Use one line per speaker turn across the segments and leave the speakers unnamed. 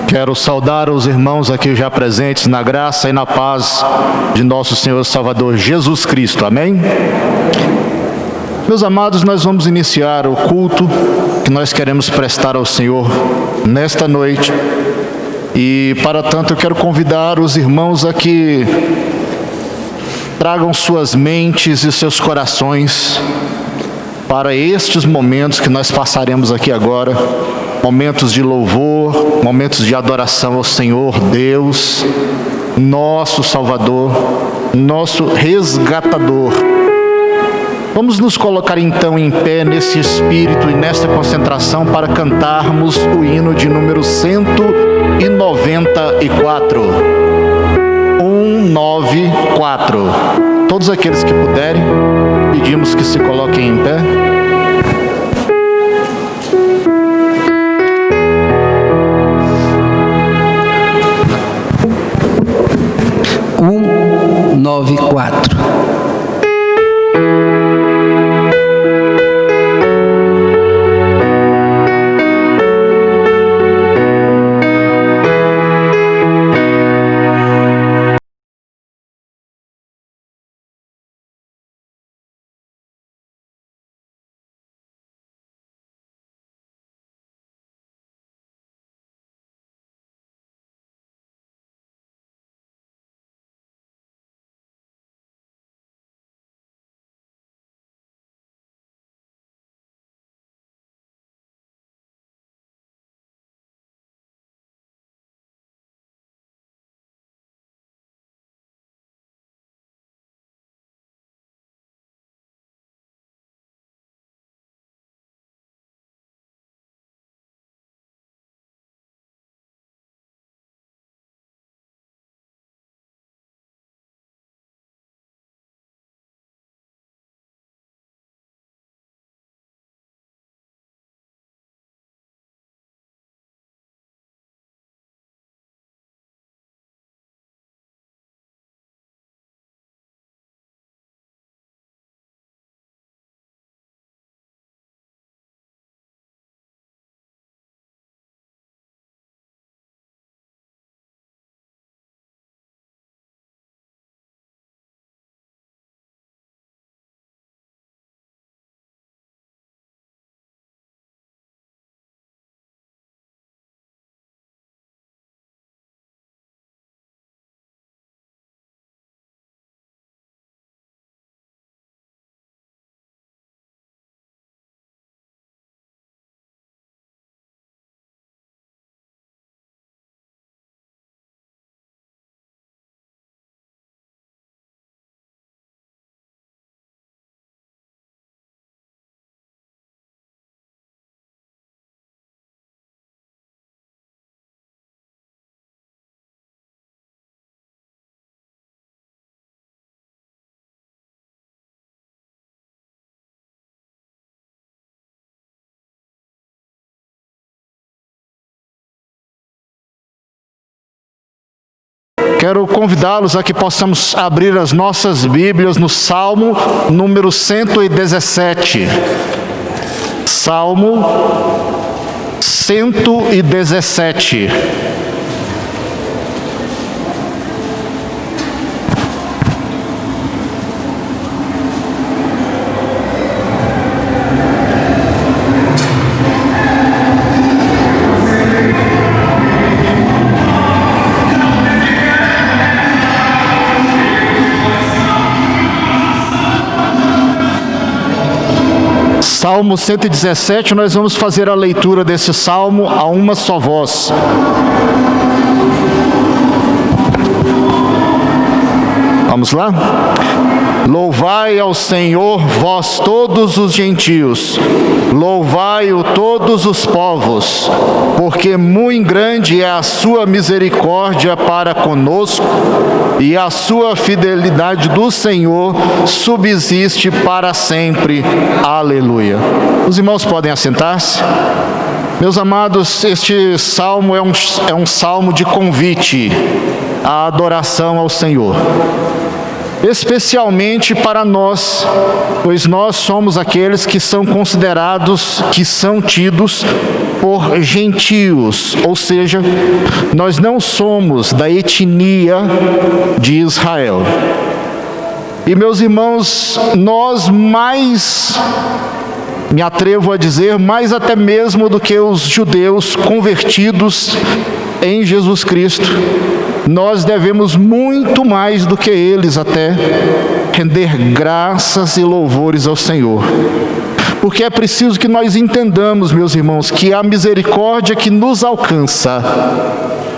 Quero saudar os irmãos aqui já presentes na graça e na paz de nosso Senhor e Salvador Jesus Cristo. Amém? Meus amados, nós vamos iniciar o culto que nós queremos prestar ao Senhor nesta noite. E, para tanto, eu quero convidar os irmãos a que tragam suas mentes e seus corações para estes momentos que nós passaremos aqui agora. Momentos de louvor, momentos de adoração ao Senhor Deus, nosso Salvador, nosso resgatador. Vamos nos colocar então em pé nesse espírito e nessa concentração para cantarmos o hino de número 194. 194. Todos aqueles que puderem, pedimos que se coloquem em pé.
Nove, quatro.
Quero convidá-los a que possamos abrir as nossas Bíblias no Salmo número 117. Salmo 117. Salmo 117, nós vamos fazer a leitura desse salmo a uma só voz. Vamos lá? Louvai ao Senhor, vós todos os gentios, louvai-o todos os povos, porque muito grande é a sua misericórdia para conosco, e a sua fidelidade do Senhor subsiste para sempre. Aleluia. Os irmãos podem assentar-se. Meus amados, este salmo é um salmo de convite à adoração ao Senhor. especialmente para nós, pois nós somos aqueles que são considerados, que são tidos por gentios, ou seja, nós não somos da etnia de Israel. E meus irmãos, nós mais, me atrevo a dizer, mais até mesmo do que os judeus convertidos em Jesus Cristo, nós devemos muito mais do que eles até render graças e louvores ao Senhor. Porque é preciso que nós entendamos, meus irmãos, que a misericórdia que nos alcança,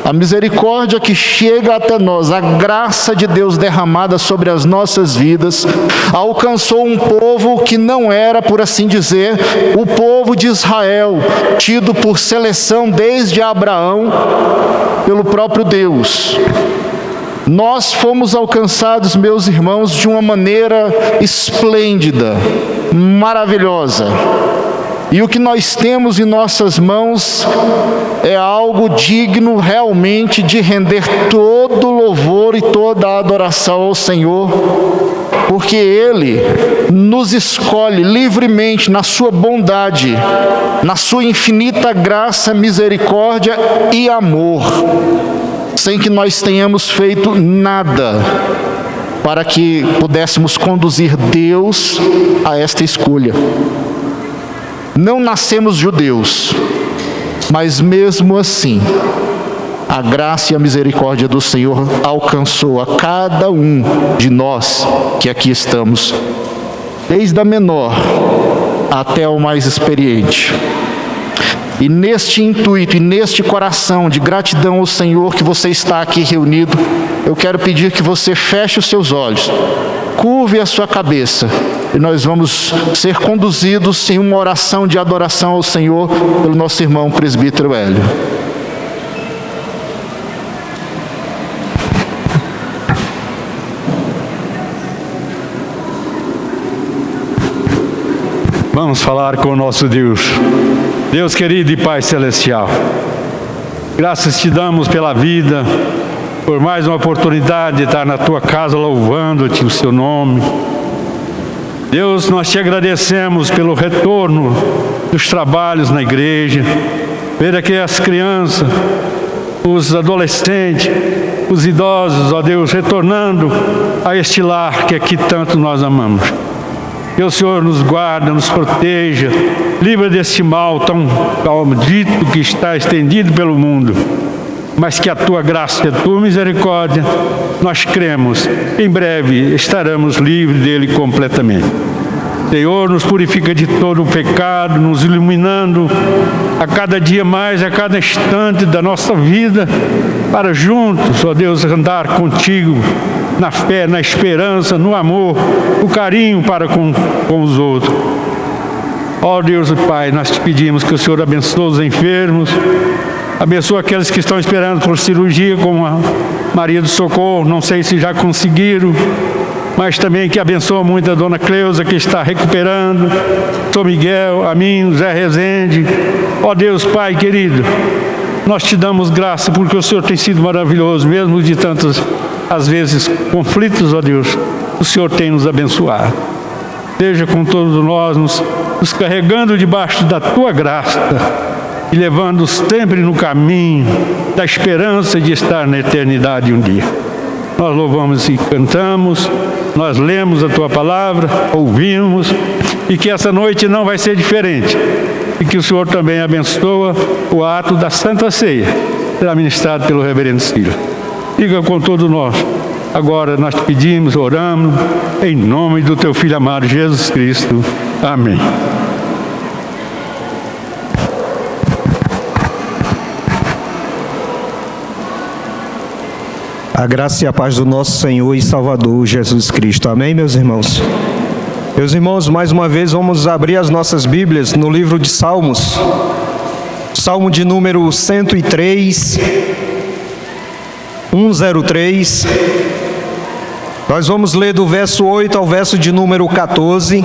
a misericórdia que chega até nós, a graça de Deus derramada sobre as nossas vidas, alcançou um povo que não era, por assim dizer, o povo de Israel, tido por seleção desde Abraão pelo próprio Deus. Nós fomos alcançados, meus irmãos, de uma maneira esplêndida, maravilhosa. E o que nós temos em nossas mãos é algo digno realmente de render todo o louvor e toda a adoração ao Senhor, porque Ele nos escolhe livremente na sua bondade, na sua infinita graça, misericórdia e amor, sem que nós tenhamos feito nada para que pudéssemos conduzir Deus a esta escolha. Não nascemos judeus, mas mesmo assim, a graça e a misericórdia do Senhor alcançou a cada um de nós que aqui estamos, desde a menor até o mais experiente. E neste intuito e neste coração de gratidão ao Senhor que você está aqui reunido, eu quero pedir que você feche os seus olhos, curve a sua cabeça, e nós vamos ser conduzidos em uma oração de adoração ao Senhor pelo nosso irmão presbítero Hélio.
Vamos falar com o nosso Deus. Deus querido e Pai celestial, graças te damos pela vida, por mais uma oportunidade de estar na tua casa louvando-te o seu nome. Deus, nós te agradecemos pelo retorno dos trabalhos na igreja, ver aqui as crianças, os adolescentes, os idosos, ó Deus, retornando a este lar que aqui tanto nós amamos. Que o Senhor nos guarde, nos proteja, livra desse mal tão maldito que está estendido pelo mundo, mas que a tua graça e a tua misericórdia, nós cremos, em breve estaremos livres dele completamente. Senhor, nos purifica de todo o pecado, nos iluminando a cada dia mais, a cada instante da nossa vida, para juntos, ó Deus, andar contigo, na fé, na esperança, no amor, o carinho para com os outros. Ó Deus e Pai, nós te pedimos que o Senhor abençoe os enfermos, abençoe aqueles que estão esperando por cirurgia, como a Maria do Socorro, não sei se já conseguiram, mas também que abençoe muito a Dona Cleusa, que está recuperando, São Miguel, a mim, Zé Rezende. Ó Deus Pai querido, nós te damos graça porque o Senhor tem sido maravilhoso, mesmo de tantas, às vezes, conflitos, ó Deus, o Senhor tem nos abençoado. Seja com todos nós, nos carregando debaixo da tua graça e levando sempre no caminho da esperança de estar na eternidade um dia. Nós louvamos e cantamos, nós lemos a tua palavra, ouvimos, e que essa noite não vai ser diferente. E que o Senhor também abençoa o ato da Santa Ceia, será ministrado pelo reverendo Ciro. Fica com todos nós. Agora nós te pedimos, oramos, em nome do teu Filho amado Jesus Cristo. Amém.
A graça e a paz do nosso Senhor e Salvador Jesus Cristo. Amém, meus irmãos? Meus irmãos, mais uma vez vamos abrir as nossas Bíblias no livro de Salmos. Salmo de número 103, 103. Nós vamos ler do verso 8 ao verso de número 14.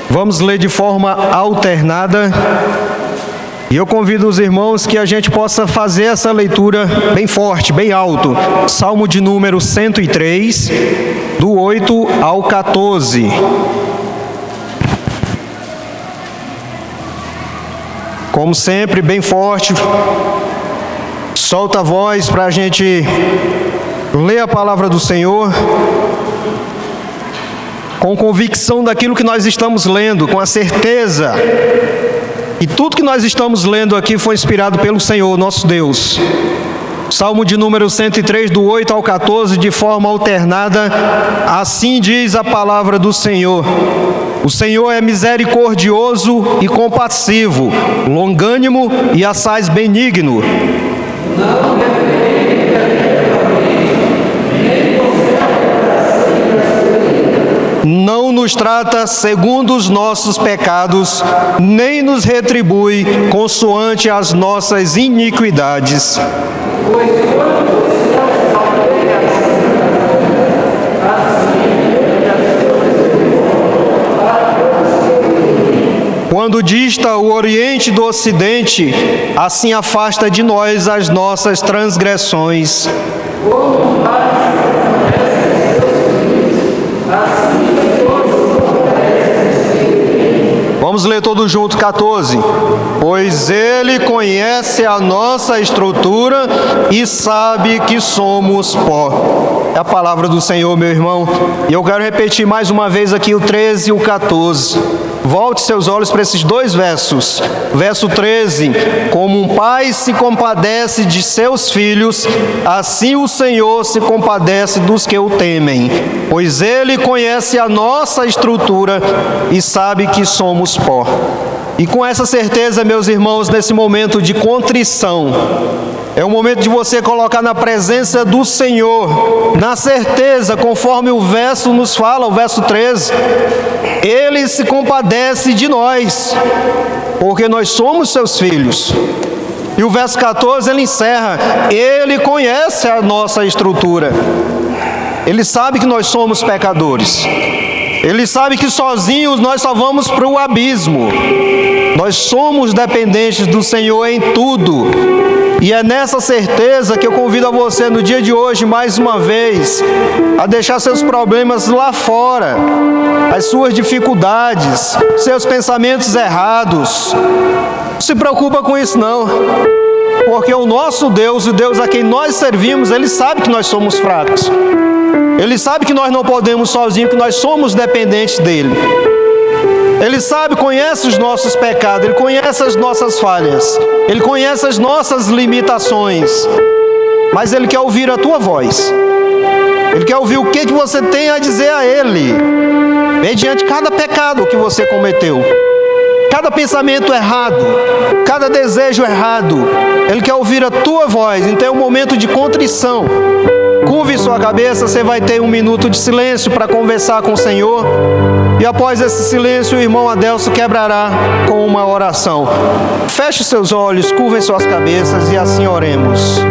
Vamos ler de forma alternada. E eu convido os irmãos que a gente possa fazer essa leitura bem forte, bem alto. Salmo de número 103, do 8 ao 14. Como sempre, bem forte. Solta a voz para a gente ler a palavra do Senhor com convicção daquilo que nós estamos lendo, com a certeza. E tudo que nós estamos lendo aqui foi inspirado pelo Senhor, nosso Deus. Salmo de número 103, do 8 ao 14, de forma alternada, assim diz a palavra do Senhor. O Senhor é misericordioso e compassivo, longânimo e assaz benigno. Não nos trata segundo os nossos pecados, nem nos retribui consoante as nossas iniquidades. Quando dista o Oriente do Ocidente, assim afasta de nós as nossas transgressões. Vamos ler todos juntos, 14. Pois Ele conhece a nossa estrutura e sabe que somos pó. É a palavra do Senhor, meu irmão. E eu quero repetir mais uma vez aqui o 13 e o 14. Volte seus olhos para esses dois versos. Verso 13: como um pai se compadece de seus filhos, assim o Senhor se compadece dos que o temem. Pois Ele conhece a nossa estrutura e sabe que somos pó. E com essa certeza, meus irmãos, nesse momento de contrição, é o momento de você colocar na presença do Senhor, na certeza, conforme o verso nos fala, o verso 13, Ele se compadece de nós, porque nós somos seus filhos. E o verso 14, ele encerra, Ele conhece a nossa estrutura, Ele sabe que nós somos pecadores, Ele sabe que sozinhos nós só vamos para o abismo. Nós somos dependentes do Senhor em tudo. E é nessa certeza que eu convido a você no dia de hoje, mais uma vez, a deixar seus problemas lá fora, as suas dificuldades, seus pensamentos errados. Não se preocupa com isso não, porque o nosso Deus, o Deus a quem nós servimos, Ele sabe que nós somos fracos. Ele sabe que nós não podemos sozinhos, que nós somos dependentes dEle. Ele sabe, conhece os nossos pecados, Ele conhece as nossas falhas, Ele conhece as nossas limitações, mas Ele quer ouvir a tua voz. Ele quer ouvir o que você tem a dizer a Ele, mediante cada pecado que você cometeu, cada pensamento errado, cada desejo errado. Ele quer ouvir a tua voz. Então é um momento de contrição. Curve sua cabeça, você vai ter um minuto de silêncio para conversar com o Senhor. E após esse silêncio, o irmão Adelso quebrará com uma oração. Feche seus olhos, curvem suas cabeças e assim oremos.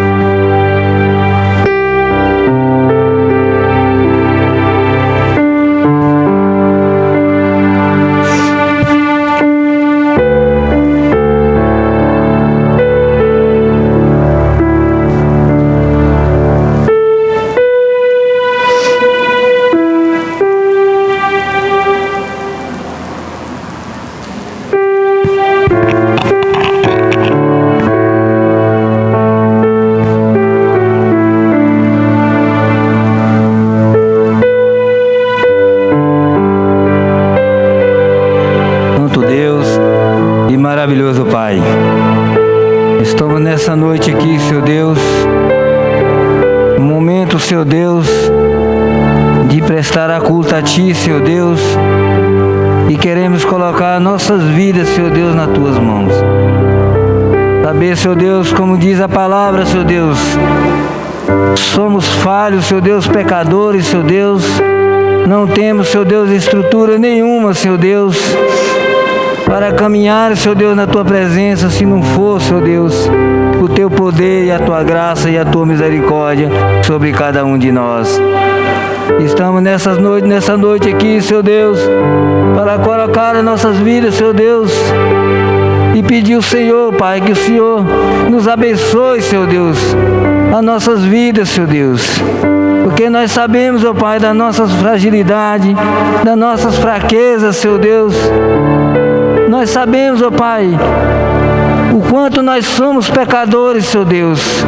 Maravilhoso Pai, estamos nessa noite aqui, Senhor Deus, um momento, Senhor Deus, de prestar a culto a Ti, Senhor Deus, e queremos colocar nossas vidas, Senhor Deus, nas Tuas mãos. Saber, Senhor Deus, como diz a palavra, Senhor Deus, somos falhos, Senhor Deus, pecadores, Senhor Deus, não temos, Senhor Deus, estrutura nenhuma, Senhor Deus, para caminhar, Senhor Deus, na Tua presença, se não for, Senhor Deus, o Teu poder e a Tua graça e a Tua misericórdia sobre cada um de nós. Estamos nessa noite aqui, Senhor Deus, para colocar as nossas vidas, Senhor Deus, e pedir ao Senhor, Pai, que o Senhor nos abençoe, Senhor Deus, as nossas vidas, Senhor Deus. Porque nós sabemos, ó Pai, das nossas fragilidades, das nossas fraquezas, Senhor Deus. Nós sabemos, ó Pai, o quanto nós somos pecadores, Senhor Deus.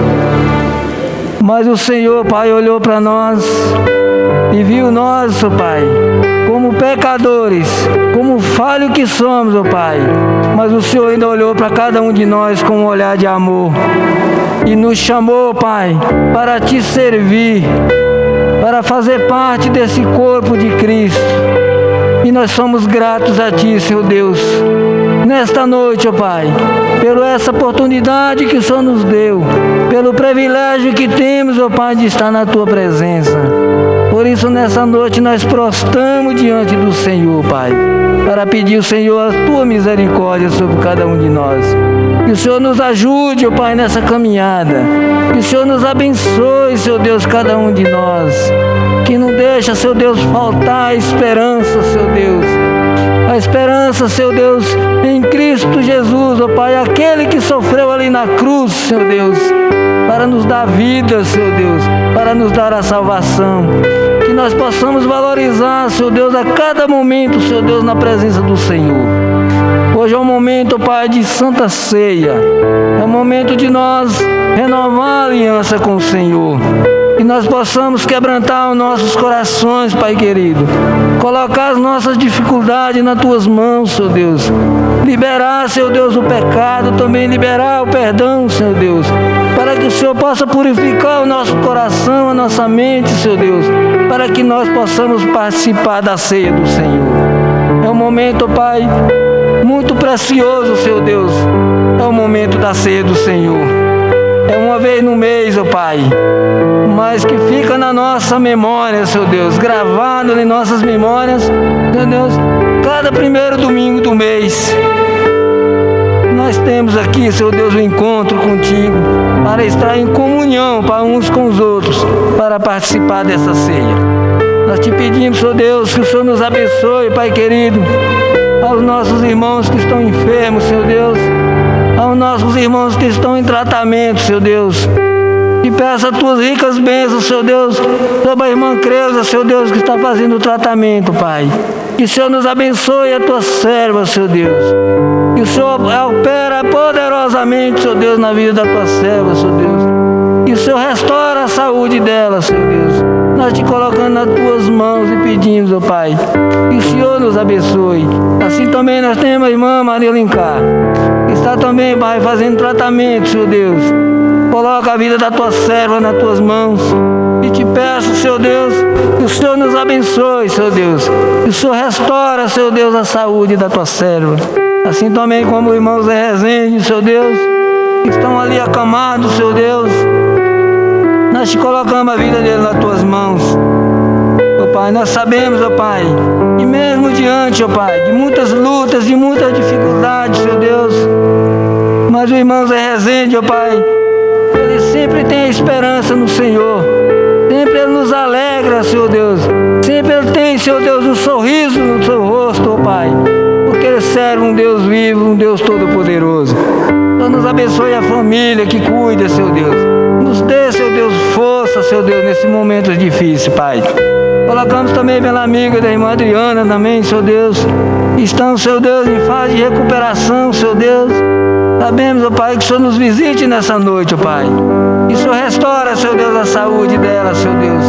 Mas o Senhor, Pai, olhou para nós e viu nós, ó Pai, como pecadores, como falho que somos, ó Pai. Mas o Senhor ainda olhou para cada um de nós com um olhar de amor e nos chamou, Pai, para te servir, para fazer parte desse corpo de Cristo. E nós somos gratos a Ti, Senhor Deus, nesta noite, ó Pai, pela essa oportunidade que o Senhor nos deu, pelo privilégio que temos, ó Pai, de estar na Tua presença. Por isso, nessa noite, nós prostramos diante do Senhor, Pai, para pedir ao Senhor a Tua misericórdia sobre cada um de nós. Que o Senhor nos ajude, ó Pai, nessa caminhada. Que o Senhor nos abençoe, Senhor Deus, cada um de nós. Que não deixa, Senhor Deus, faltar a esperança, Senhor Deus. A esperança, Senhor Deus, em Cristo Jesus, ó Pai, aquele que sofreu ali na cruz, Senhor Deus, para nos dar vida, Senhor Deus, para nos dar a salvação. Que nós possamos valorizar, Senhor Deus, a cada momento, Senhor Deus, na presença do Senhor. Hoje é um momento, Pai, de Santa Ceia. É um momento de nós renovar a aliança com o Senhor. Que nós possamos quebrantar os nossos corações, Pai querido. Colocar as nossas dificuldades nas Tuas mãos, Senhor Deus. Liberar, Senhor Deus, o pecado, também liberar o perdão, Senhor Deus. Para que o Senhor possa purificar o nosso coração, a nossa mente, Senhor Deus. Para que nós possamos participar da ceia do Senhor. É um momento, Pai, muito precioso, Senhor Deus. É o momento da ceia do Senhor. É uma vez no mês, ó Pai, mas que fica na nossa memória, Senhor Deus, gravado em nossas memórias, Senhor Deus, cada primeiro domingo do mês. Nós temos aqui, Senhor Deus, um encontro contigo, para estar em comunhão para uns com os outros, para participar dessa ceia. Nós te pedimos, Senhor Deus, que o Senhor nos abençoe, Pai querido, aos nossos irmãos que estão enfermos, Senhor Deus, aos nossos irmãos que estão em tratamento, Senhor Deus. E peço as Tuas ricas bênçãos, Senhor Deus, sobre a irmã Creuza, Senhor Deus, que está fazendo o tratamento, Pai. Que o Senhor nos abençoe a Tua serva, Senhor Deus. Que o Senhor opera poderosamente, Senhor Deus, na vida da Tua serva, Senhor Deus. Que o Senhor restaura a saúde dela, Senhor Deus. Nós te colocando nas Tuas mãos e pedimos, ó Pai, que o Senhor nos abençoe. Assim também nós temos a irmã Maria Alencar, que está também, Pai, fazendo tratamento, Senhor Deus. Coloca a vida da Tua serva nas Tuas mãos. E te peço, Senhor Deus, que o Senhor nos abençoe, Senhor Deus. Que o Senhor restaura, Senhor Deus, a saúde da Tua serva. Assim também como o irmão Zé Rezende, Senhor Deus, que estão ali acamados, Senhor Deus. Nós te colocamos a vida dele nas Tuas mãos. Ó Pai, nós sabemos, ó Pai, e mesmo diante, ó Pai, de muitas lutas, de muitas dificuldades, Senhor Deus, mas o irmão Zé Rezende, ó Pai, ele sempre tem a esperança no Senhor. Sempre ele nos alegra, Senhor Deus. Sempre ele tem, Senhor Deus, um sorriso no seu rosto, ó Pai, porque ele serve um Deus vivo, um Deus todo-poderoso. Então nos abençoe a família que cuida, Senhor Deus. Nos dê, Senhor Deus, força, Senhor Deus, nesse momento difícil, Pai. Colocamos também pela amiga da irmã Adriana também, Senhor Deus. Estão, Senhor Deus, em fase de recuperação, Senhor Deus. Sabemos, ó Pai, que o Senhor nos visite nessa noite, ó Pai. Que o Senhor restaura, Senhor Deus, a saúde dela, Senhor Deus.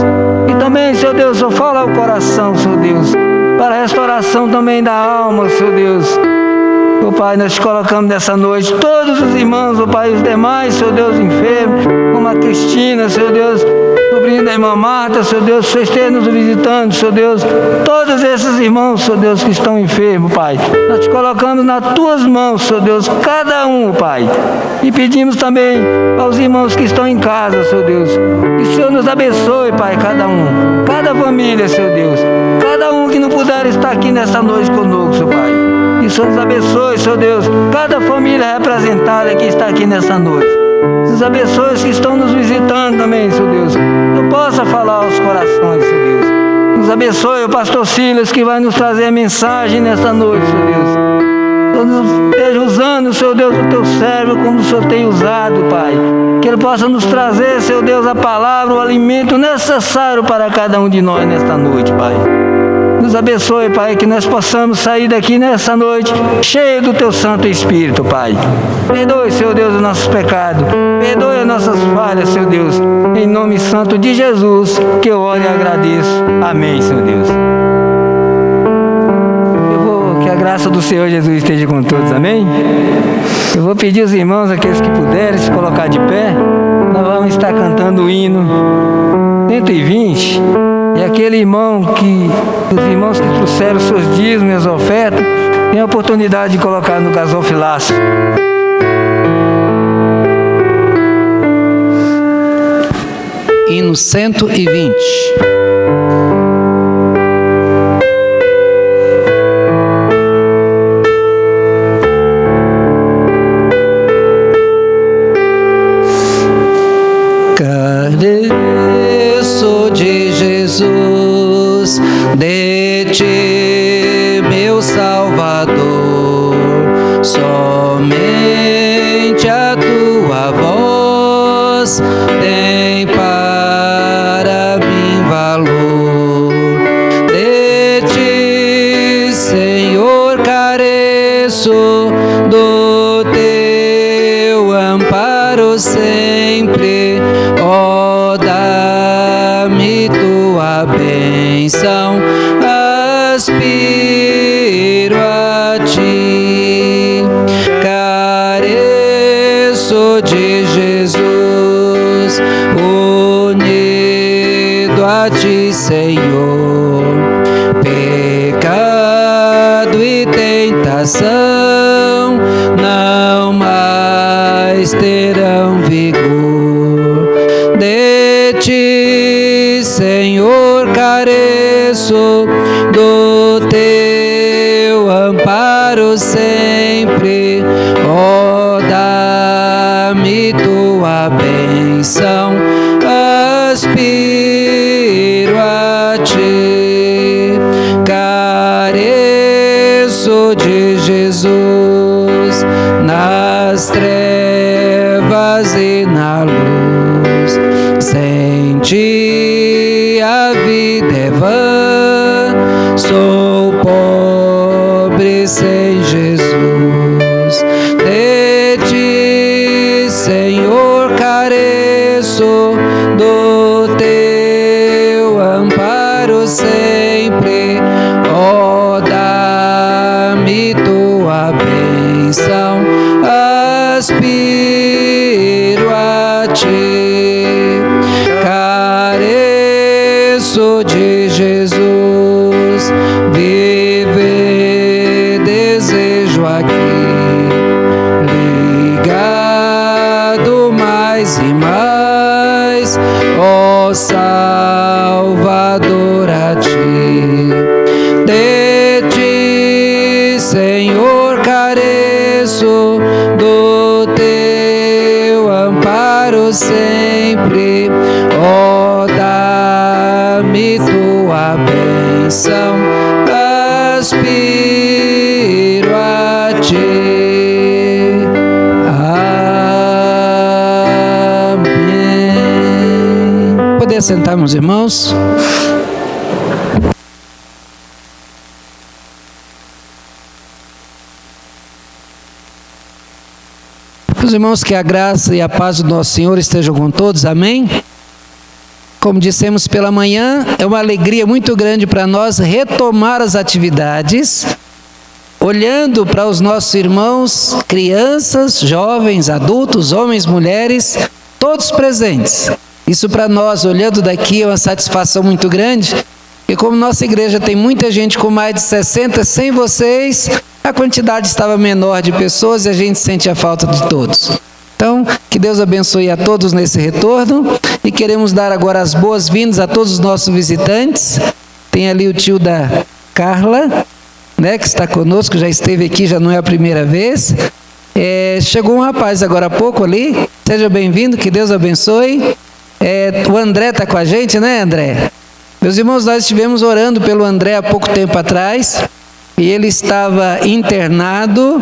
E também, Senhor Deus, o Senhor fala ao coração, Senhor Deus, para a restauração também da alma, Senhor Deus. Ó Pai, nós te colocamos nessa noite todos os irmãos, ó Pai, os demais, Senhor Deus, enfermos, como a Cristina, Senhor Deus, sobrinho da irmã Marta, Senhor Deus, o Senhor esteja nos visitando, Senhor Deus, todos esses irmãos, Senhor Deus, que estão enfermos, Pai, nós te colocamos nas Tuas mãos, Senhor Deus, cada um, Pai, e pedimos também aos irmãos que estão em casa, Senhor Deus, que o Senhor nos abençoe, Pai, cada um, cada família, Senhor Deus, cada um que não puder estar aqui nessa noite conosco, Senhor Pai. Que o Senhor nos abençoe, Senhor Deus, cada família representada que está aqui nessa noite. Nos abençoe os que estão nos visitando também, Senhor Deus. Que possa falar aos corações, Senhor Deus. Nos abençoe o pastor Silas, que vai nos trazer a mensagem nessa noite, Senhor Deus. esteja usando, Senhor Deus, o teu servo como o Senhor tem usado, Pai. Que ele possa nos trazer, Senhor Deus, a palavra, o alimento necessário para cada um de nós nesta noite, Pai. Nos abençoe, Pai, que nós possamos sair daqui nessa noite cheio do Teu Santo Espírito, Pai. Perdoe, Senhor Deus, os nossos pecados. Perdoe as nossas falhas, Senhor Deus. Em nome santo de Jesus, que eu oro e agradeço. Amém, Senhor Deus. Que a graça do Senhor Jesus esteja com todos, amém? Eu vou pedir aos irmãos, aqueles que puderem, se colocar de pé. Nós vamos estar cantando o hino 120. E aquele irmão os irmãos que trouxeram seus dízimos e as ofertas, tem a oportunidade de colocar no gasofilaço.
Hino 120.
Careço de Jesus, de ti, meu Salvador, somente a tua voz tem para mim valor. De ti, Senhor, careço, do teu amparo sempre. Ó, dá-me tua bênção, aspiro a ti. Careço de Jesus, unido a ti, Senhor. Pecado e tentação não mais terão vigor. De ti, Senhor, careço, do teu amparo sempre. Ó, dá-me tua bênção, aspiro a ti. Careço de Jesus, nas trevas e na luz. Sem ti a vida é vã, sou pobre sem Jesus. De ti, Senhor, careço, do teu amparo sempre. Ó, dá-me tua bênção, aspiro a ti. Careço de Jesus, viver desejo aqui, ligado mais e mais, ó Salvador, a ti. De ti, Senhor, careço, do teu amparo sempre. Ó, dá-me tua bênção, aspiro a ti. Amém. Poder sentar, meus irmãos? Meus irmãos, que a graça e a paz do nosso Senhor estejam com todos, amém? Como dissemos pela manhã, é uma alegria muito grande para nós retomar as atividades, olhando para os nossos irmãos, crianças, jovens, adultos, homens, mulheres, todos presentes. Isso para nós, olhando daqui, é uma satisfação muito grande, e como nossa igreja tem muita gente com mais de 60, sem vocês, a quantidade estava menor de pessoas e a gente sente a falta de todos. Então, que Deus abençoe a todos nesse retorno, e queremos dar agora as boas-vindas a todos os nossos visitantes. Tem ali o tio da Carla, né, que está conosco, já esteve aqui, já não é a primeira vez. Chegou um rapaz agora há pouco ali, seja bem-vindo, que Deus abençoe. O André está com a gente, né, André? Meus irmãos, nós estivemos orando pelo André há pouco tempo atrás, e ele estava internado,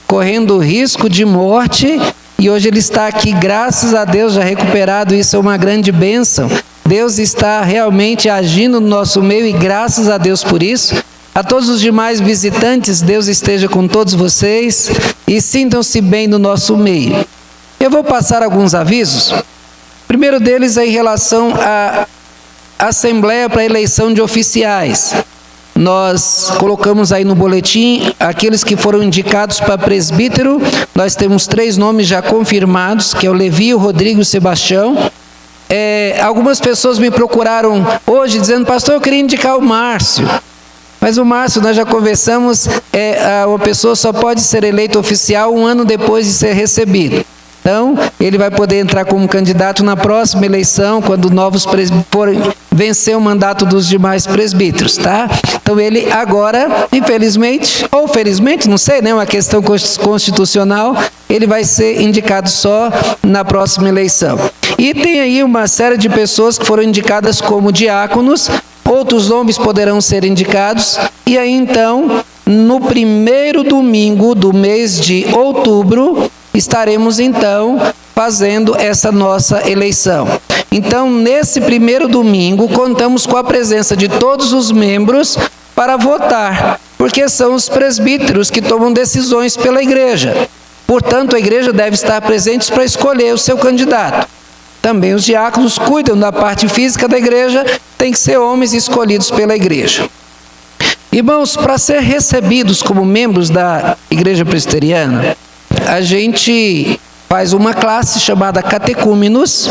correndo risco de morte, e hoje ele está aqui, graças a Deus, já recuperado. Isso é uma grande bênção. Deus está realmente agindo no nosso meio e graças a Deus por isso. A todos os demais visitantes, Deus esteja com todos vocês e sintam-se bem no nosso meio. Eu vou passar alguns avisos. O primeiro deles é em relação à Assembleia para a eleição de oficiais. Nós colocamos aí no boletim aqueles que foram indicados para presbítero. Nós temos 3 nomes já confirmados, que é o Levi, o Rodrigo e o Sebastião. Algumas pessoas me procuraram hoje dizendo: pastor, eu queria indicar o Márcio. Mas o Márcio, nós já conversamos, uma pessoa só pode ser eleita oficial 1 ano depois de ser recebido. Então, ele vai poder entrar como candidato na próxima eleição, quando novos forem vencer o mandato dos demais presbíteros, tá? Então, ele agora, infelizmente, ou felizmente, não sei, né? Uma questão constitucional, ele vai ser indicado só na próxima eleição. E tem aí uma série de pessoas que foram indicadas como diáconos, outros nomes poderão ser indicados, e aí então, no primeiro domingo do mês de outubro, estaremos então fazendo essa nossa eleição. Então, nesse primeiro domingo, contamos com a presença de todos os membros para votar, porque são os presbíteros que tomam decisões pela igreja. Portanto, a igreja deve estar presente para escolher o seu candidato. Também os diáconos cuidam da parte física da igreja, tem que ser homens escolhidos pela igreja. Irmãos, para ser recebidos como membros da igreja presbiteriana, a gente faz uma classe chamada catecúmenos.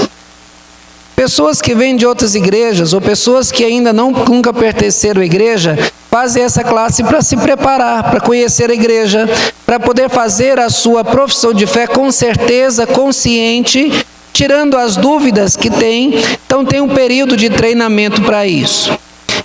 Pessoas que vêm de outras igrejas ou pessoas que ainda nunca pertenceram à igreja, fazem essa classe para se preparar, para conhecer a igreja, para poder fazer a sua profissão de fé com certeza, consciente, tirando as dúvidas que tem. Então tem um período de treinamento para isso.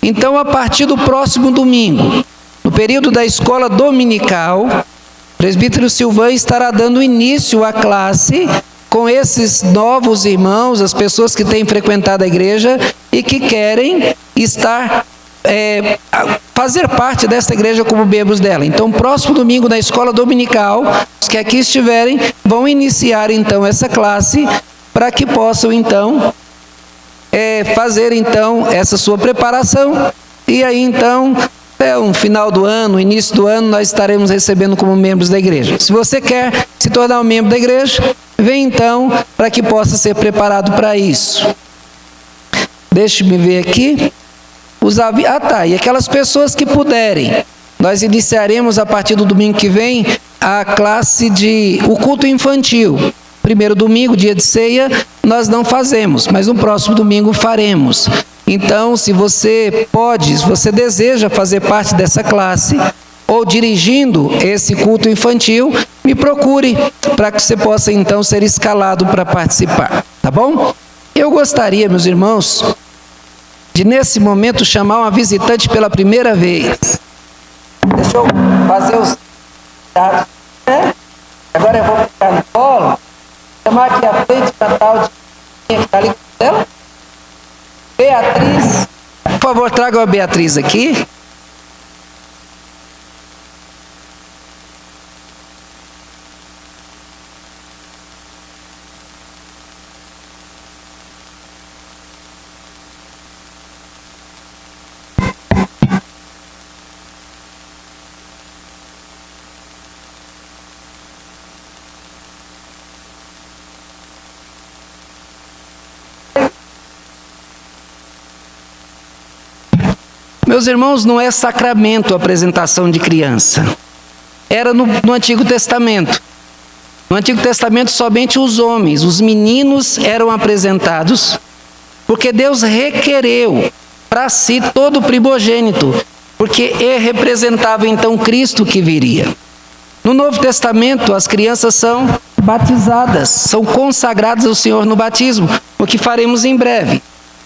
Então, a partir do próximo domingo, no período da escola dominical, o presbítero Silvan estará dando início à classe com esses novos irmãos, as pessoas que têm frequentado a igreja e que querem fazer parte dessa igreja como membros dela. Então, próximo domingo na escola dominical, os que aqui estiverem vão iniciar então essa classe para que possam então fazer então essa sua preparação, e aí então até o final do ano, início do ano, nós estaremos recebendo como membros da igreja. Se você quer se tornar um membro da igreja, vem então para que possa ser preparado para isso. Deixe-me ver aqui. E aquelas pessoas que puderem, nós iniciaremos a partir do domingo que vem a classe o culto infantil. Primeiro domingo, dia de ceia, nós não fazemos, mas no próximo domingo faremos. Então, se você deseja fazer parte dessa classe, ou dirigindo esse culto infantil, me procure, para que você possa então ser escalado para participar, tá bom? Eu gostaria, meus irmãos, de nesse momento chamar uma visitante pela primeira vez. Deixa eu fazer os dados, né? Agora eu vou ficar no colo. Chamar aqui a frente da tal de que está ali com ela. Beatriz. Por favor, tragam a Beatriz aqui. Meus irmãos, não é sacramento a apresentação de criança. Era no Antigo Testamento. No Antigo Testamento, somente os homens, os meninos eram apresentados, porque Deus requereu para si todo o primogênito, porque ele representava então Cristo que viria. No Novo Testamento, as crianças são batizadas, são consagradas ao Senhor no batismo, o que faremos em breve.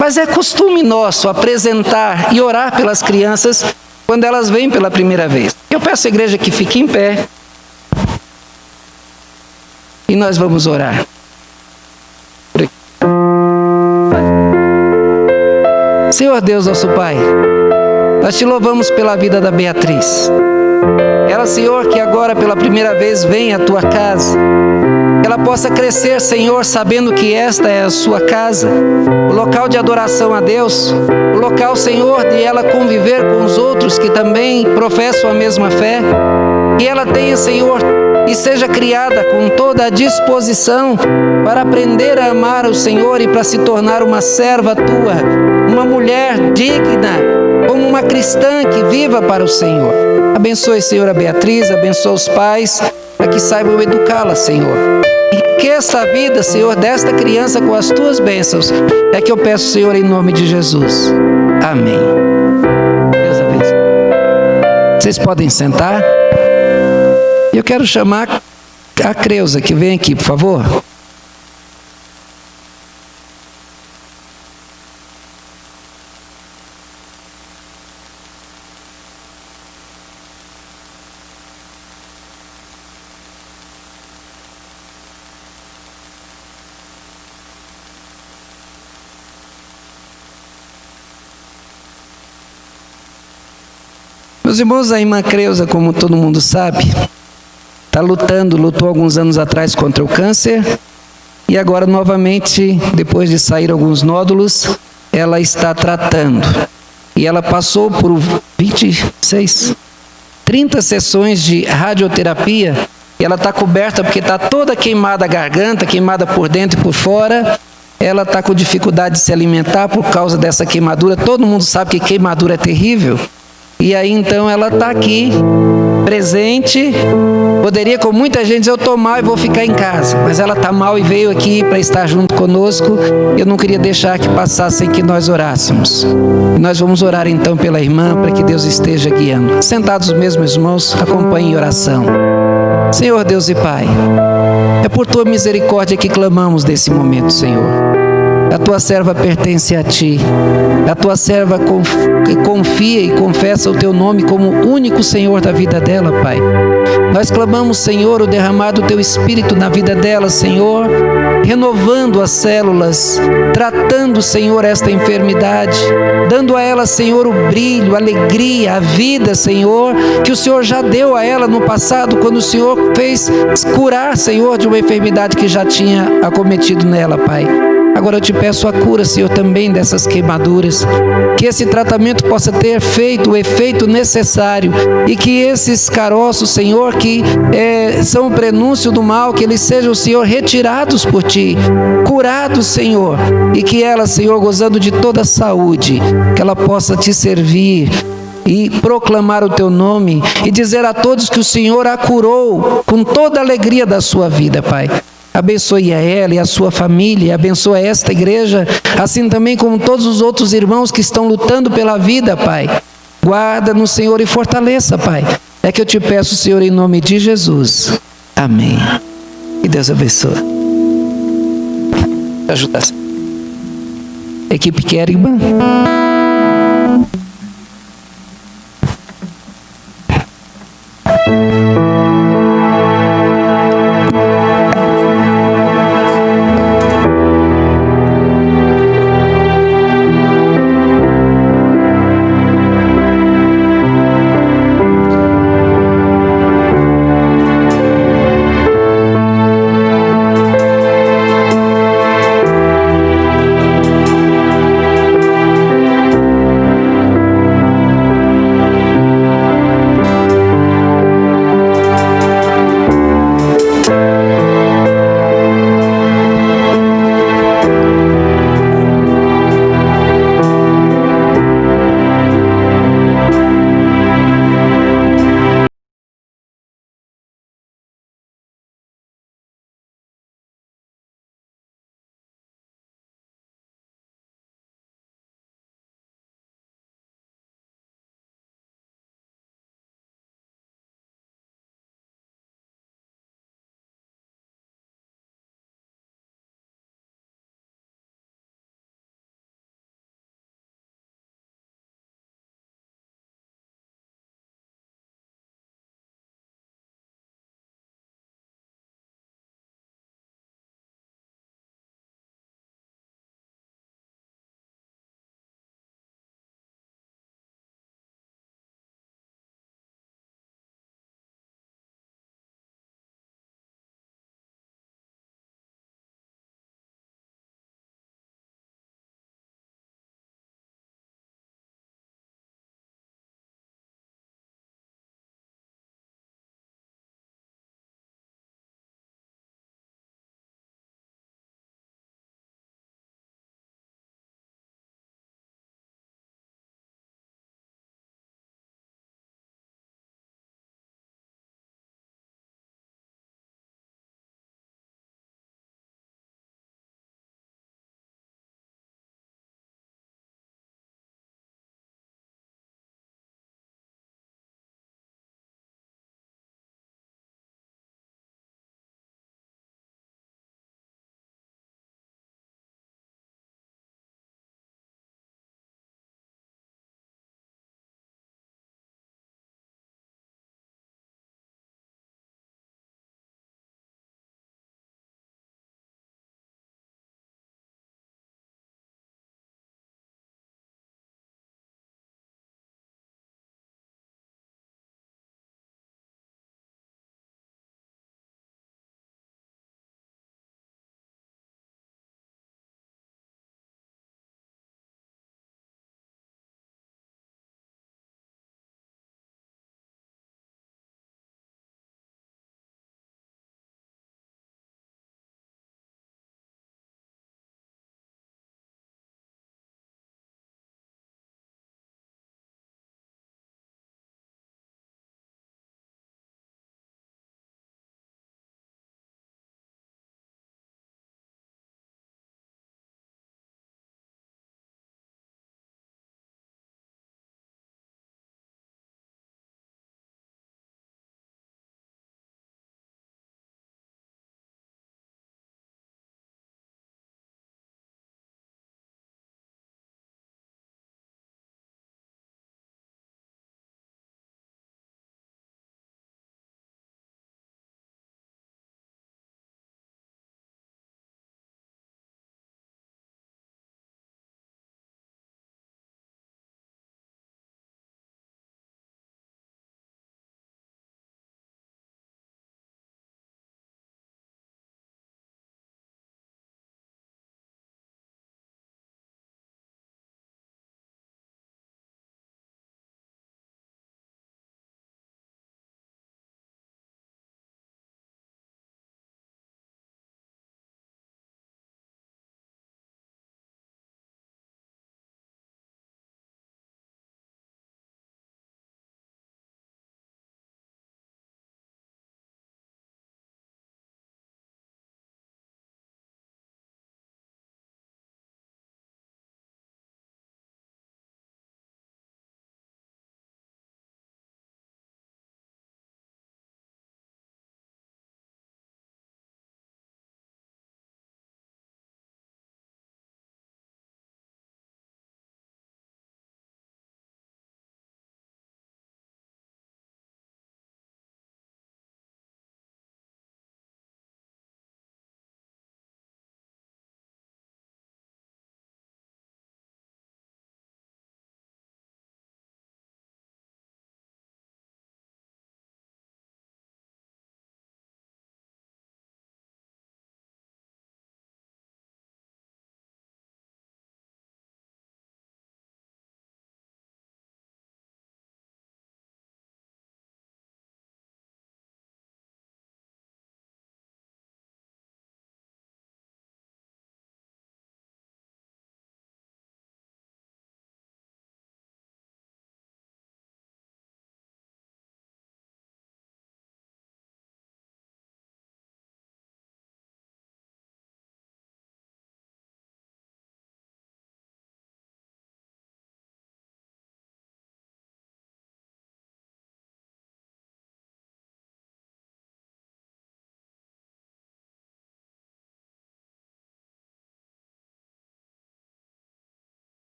Mas é costume nosso apresentar e orar pelas crianças quando elas vêm pela primeira vez. Eu peço à igreja que fique em pé. E nós vamos orar. Senhor Deus, nosso Pai, nós te louvamos pela vida da Beatriz. Ela, Senhor, que agora pela primeira vez vem à tua casa. Que ela possa crescer, Senhor, sabendo que esta é a sua casa, o local de adoração a Deus, o local, Senhor, de ela conviver com os outros que também professam a mesma fé. Que ela tenha, Senhor, e seja criada com toda a disposição para aprender a amar o Senhor e para se tornar uma serva tua, uma mulher digna, como uma cristã que viva para o Senhor. Abençoe, Senhor, a Beatriz, abençoe os pais, para que saibam educá-la, Senhor. Enriqueça a vida, Senhor, desta criança com as tuas bênçãos. É que eu peço, Senhor, em nome de Jesus. Amém. Deus abençoe. Vocês podem sentar. Eu quero chamar a Creuza, que vem aqui, por favor. Meus irmãos, a irmã Creuza, como todo mundo sabe, lutou alguns anos atrás contra o câncer e agora novamente, depois de sair alguns nódulos, ela está tratando. E ela passou por 30 sessões de radioterapia e ela está coberta porque está toda queimada a garganta, queimada por dentro e por fora. Ela está com dificuldade de se alimentar por causa dessa queimadura. Todo mundo sabe que queimadura é terrível. E aí então ela está aqui, presente. Poderia, com muita gente, dizer: eu estou mal e vou ficar em casa. Mas ela está mal e veio aqui para estar junto conosco. Eu não queria deixar que passasse sem que nós orássemos. E nós vamos orar então pela irmã, para que Deus esteja guiando. Sentados mesmo, irmãos, acompanhem em oração. Senhor Deus e Pai, é por Tua misericórdia que clamamos nesse momento, Senhor. A Tua serva pertence a Ti. A Tua serva confia e confessa o Teu nome como o único Senhor da vida dela, Pai. Nós clamamos, Senhor, o derramado do Teu Espírito na vida dela, Senhor, renovando as células, tratando, Senhor, esta enfermidade, dando a ela, Senhor, o brilho, a alegria, a vida, Senhor, que o Senhor já deu a ela no passado, quando o Senhor fez curar, Senhor, de uma enfermidade que já tinha acometido nela, Pai. Agora eu te peço a cura, Senhor, também dessas queimaduras, que esse tratamento possa ter feito o efeito necessário e que esses caroços, Senhor, que são o prenúncio do mal, que eles sejam, Senhor, retirados por Ti, curados, Senhor, e que ela, Senhor, gozando de toda a saúde, que ela possa Te servir e proclamar o Teu nome e dizer a todos que o Senhor a curou com toda a alegria da sua vida, Pai. Abençoe a ela e a sua família, abençoe esta igreja, assim também como todos os outros irmãos que estão lutando pela vida, Pai. Guarda no Senhor e fortaleça, Pai. É que eu te peço, Senhor, em nome de Jesus. Amém. Que Deus abençoe. Ajuda. Equipe Querigma.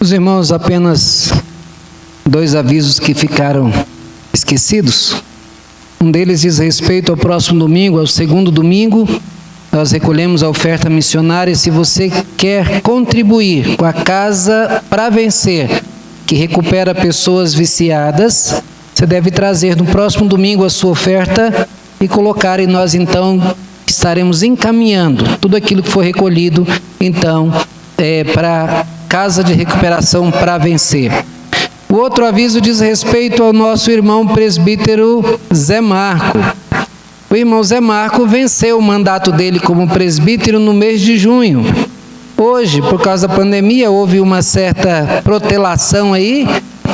Os irmãos, apenas 2 avisos que ficaram esquecidos. Um deles diz respeito ao próximo domingo, ao segundo domingo. Nós recolhemos a oferta missionária. Se você quer contribuir com a Casa para Vencer, que recupera pessoas viciadas, você deve trazer no próximo domingo a sua oferta e colocar, e nós então estaremos encaminhando tudo aquilo que foi recolhido, então, para a Casa de Recuperação para Vencer. O outro aviso diz respeito ao nosso irmão presbítero Zé Marco. O irmão Zé Marco venceu o mandato dele como presbítero no mês de junho. Hoje, por causa da pandemia, houve uma certa protelação aí,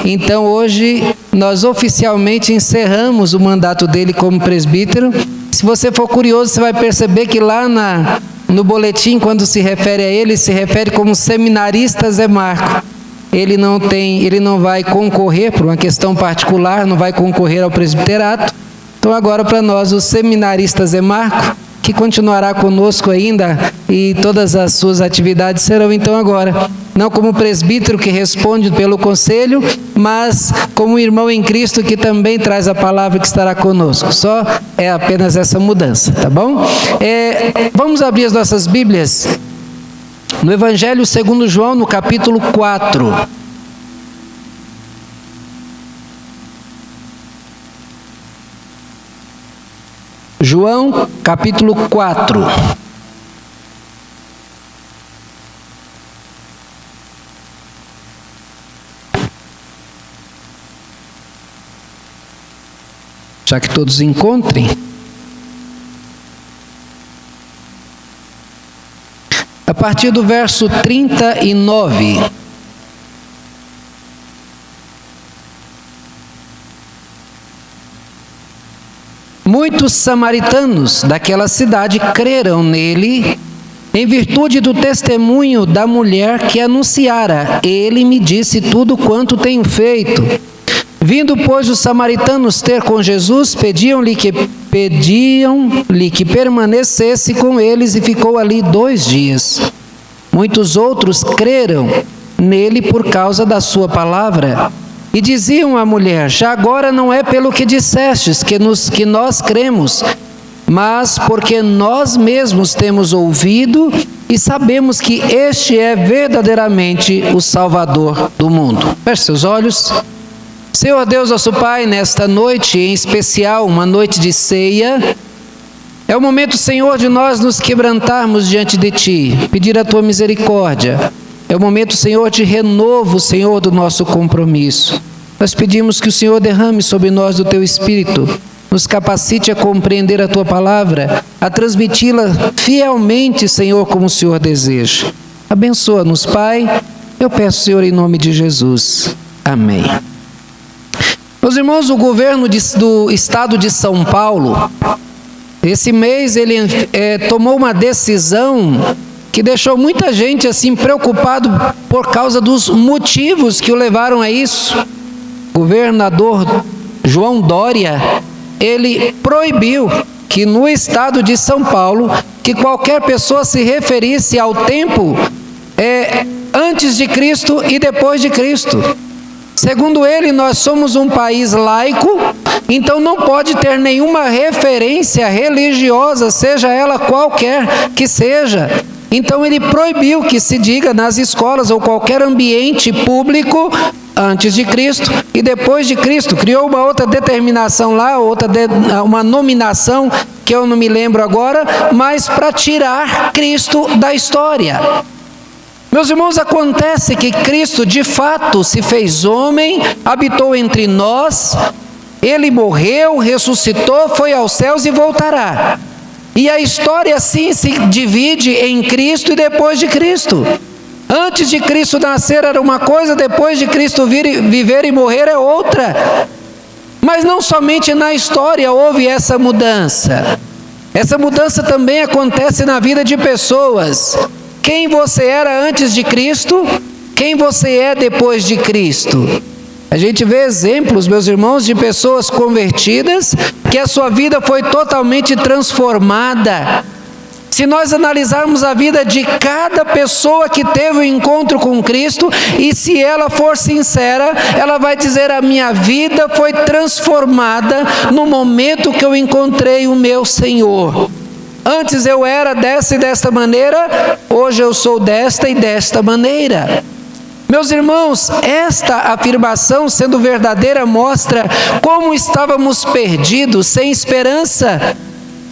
então hoje nós oficialmente encerramos o mandato dele como presbítero. Se você for curioso, você vai perceber que lá no boletim, quando se refere a ele, se refere como seminarista Zé Marco. Ele não vai concorrer por uma questão particular, não vai concorrer ao presbiterato. Então agora para nós, o seminarista Zé Marco, que continuará conosco ainda, e todas as suas atividades serão então agora, não como presbítero que responde pelo conselho, mas como irmão em Cristo que também traz a palavra, que estará conosco. Só é apenas essa mudança, tá bom? Vamos abrir as nossas Bíblias no Evangelho segundo João, no capítulo 4. João, capítulo 4. Já que todos encontrem. A partir do verso 39. Muitos samaritanos daquela cidade creram nele, em virtude do testemunho da mulher que anunciara: ele me disse tudo quanto tenho feito. Vindo, pois, os samaritanos ter com Jesus, pediam-lhe que permanecesse com eles, e ficou ali 2 dias. Muitos outros creram nele por causa da sua palavra, e diziam à mulher: já agora não é pelo que dissestes que nós cremos, mas porque nós mesmos temos ouvido e sabemos que este é verdadeiramente o Salvador do mundo. Feche seus olhos. Senhor Deus, nosso Pai, nesta noite, em especial uma noite de ceia, é o momento, Senhor, de nós nos quebrantarmos diante de Ti, pedir a Tua misericórdia. É o momento, Senhor, de renovo, Senhor, do nosso compromisso. Nós pedimos que o Senhor derrame sobre nós do Teu Espírito, nos capacite a compreender a Tua palavra, a transmiti-la fielmente, Senhor, como o Senhor deseja. Abençoa-nos, Pai, eu peço, Senhor, em nome de Jesus. Amém. Meus irmãos, o governo do estado de São Paulo, esse mês ele tomou uma decisão que deixou muita gente assim preocupado por causa dos motivos que o levaram a isso. O governador João Dória, ele proibiu que no estado de São Paulo, que qualquer pessoa se referisse ao tempo antes de Cristo e depois de Cristo. Segundo ele, nós somos um país laico, então não pode ter nenhuma referência religiosa, seja ela qualquer que seja. Então ele proibiu que se diga nas escolas ou qualquer ambiente público antes de Cristo e depois de Cristo. Criou uma outra determinação lá, uma nominação que eu não me lembro agora, mas para tirar Cristo da história. Meus irmãos, acontece que Cristo de fato se fez homem, habitou entre nós, ele morreu, ressuscitou, foi aos céus e voltará. E a história assim se divide em Cristo e depois de Cristo. Antes de Cristo nascer era uma coisa, depois de Cristo viver e morrer é outra. Mas não somente na história houve essa mudança. Essa mudança também acontece na vida de pessoas. Quem você era antes de Cristo, quem você é depois de Cristo. A gente vê exemplos, meus irmãos, de pessoas convertidas, que a sua vida foi totalmente transformada. Se nós analisarmos a vida de cada pessoa que teve o encontro com Cristo, e se ela for sincera, ela vai dizer: a minha vida foi transformada no momento que eu encontrei o meu Senhor. Antes eu era dessa e desta maneira, hoje eu sou desta e desta maneira. Meus irmãos, esta afirmação, sendo verdadeira, mostra como estávamos perdidos, sem esperança.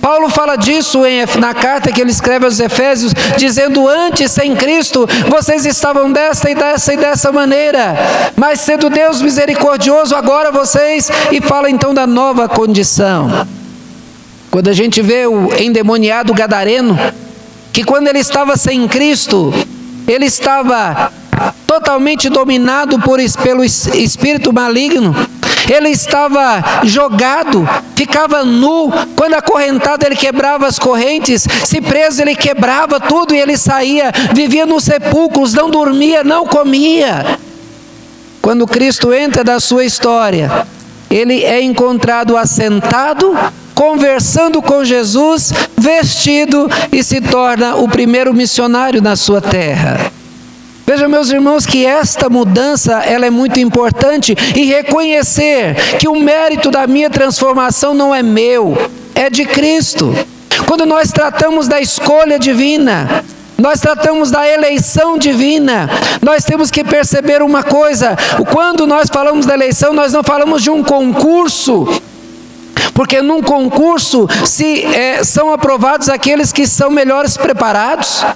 Paulo fala disso na carta que ele escreve aos Efésios, dizendo: antes, sem Cristo, vocês estavam desta e dessa e dessa maneira, mas sendo Deus misericordioso, agora vocês... E fala então da nova condição. Quando a gente vê o endemoniado gadareno, que quando ele estava sem Cristo, ele estava totalmente dominado pelo espírito maligno. Ele estava jogado, ficava nu. Quando acorrentado, ele quebrava as correntes. Se preso, ele quebrava tudo e ele saía. Vivia nos sepulcros, não dormia, não comia. Quando Cristo entra na sua história, ele é encontrado assentado, conversando com Jesus, vestido, e se torna o primeiro missionário na sua terra. Veja, meus irmãos, que esta mudança, ela é muito importante, e reconhecer que o mérito da minha transformação não é meu, é de Cristo. Quando nós tratamos da escolha divina, nós tratamos da eleição divina, nós temos que perceber uma coisa: quando nós falamos da eleição, nós não falamos de um concurso, porque num concurso são aprovados aqueles que são melhores preparados.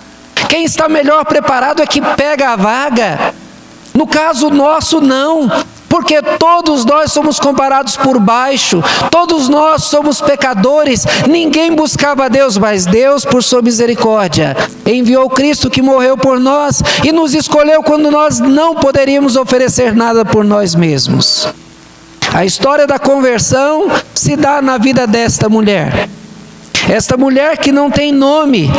Quem está melhor preparado é que pega a vaga. No caso nosso, não, porque todos nós somos comparados por baixo, todos nós somos pecadores. Ninguém buscava a Deus, mas Deus, por sua misericórdia, enviou Cristo, que morreu por nós e nos escolheu quando nós não poderíamos oferecer nada por nós mesmos. A história da conversão se dá na vida desta mulher. Esta mulher que não tem nome,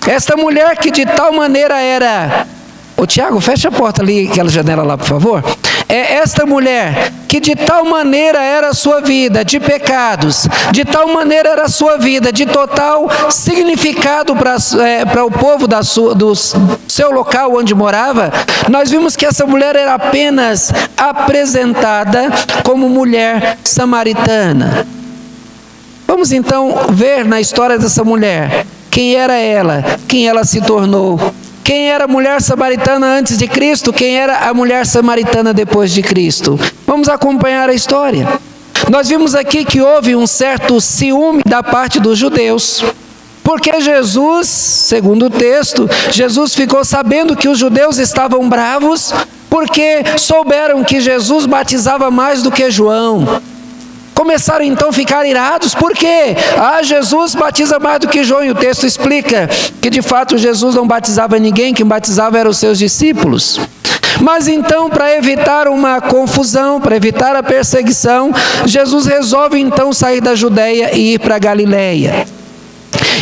esta mulher que de tal maneira era... Ô Tiago, fecha a porta ali, aquela janela lá, por favor. Esta mulher que de tal maneira era a sua vida de pecados, de tal maneira era a sua vida de total significado para o povo do seu local onde morava. Nós vimos que essa mulher era apenas apresentada como mulher samaritana. Vamos então ver na história dessa mulher quem era ela, quem ela se tornou. Quem era a mulher samaritana antes de Cristo, quem era a mulher samaritana depois de Cristo. Vamos acompanhar a história. Nós vimos aqui que houve um certo ciúme da parte dos judeus, porque Jesus, segundo o texto, Jesus ficou sabendo que os judeus estavam bravos, porque souberam que Jesus batizava mais do que João. Começaram então a ficar irados, por quê? Jesus batiza mais do que João, e o texto explica que de fato Jesus não batizava ninguém, quem batizava eram os seus discípulos. Mas então, para evitar uma confusão, para evitar a perseguição, Jesus resolve então sair da Judeia e ir para a Galileia.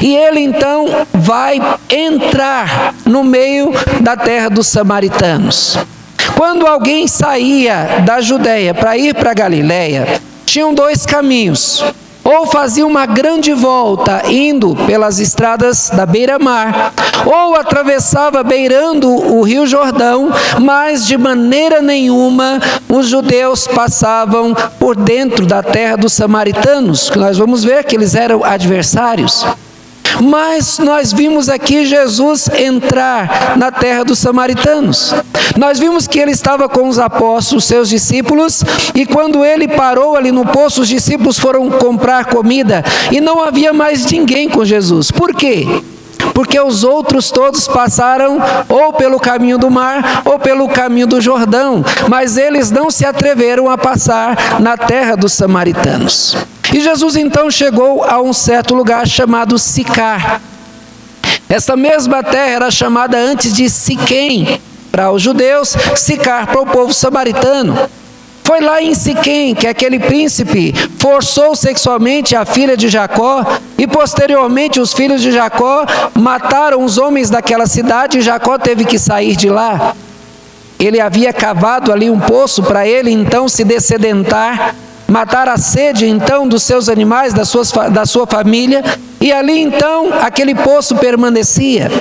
E ele então vai entrar no meio da terra dos samaritanos. Quando alguém saía da Judeia para ir para a Galileia, tinham dois caminhos: ou fazia uma grande volta indo pelas estradas da beira-mar, ou atravessava beirando o rio Jordão, mas de maneira nenhuma os judeus passavam por dentro da terra dos samaritanos, que nós vamos ver que eles eram adversários. Mas nós vimos aqui Jesus entrar na terra dos samaritanos. Nós vimos que ele estava com os apóstolos, seus discípulos, e quando ele parou ali no poço, os discípulos foram comprar comida e não havia mais ninguém com Jesus. Por quê? Porque os outros todos passaram ou pelo caminho do mar ou pelo caminho do Jordão, mas eles não se atreveram a passar na terra dos samaritanos. E Jesus então chegou a um certo lugar chamado Sicar. Essa mesma terra era chamada antes de Siquém para os judeus, Sicar para o povo samaritano. Foi lá em Siquém que aquele príncipe forçou sexualmente a filha de Jacó, e posteriormente os filhos de Jacó mataram os homens daquela cidade, e Jacó teve que sair de lá. Ele havia cavado ali um poço para ele então se dessedentar, matar a sede então dos seus animais, da sua família, E ali então aquele poço permanecia.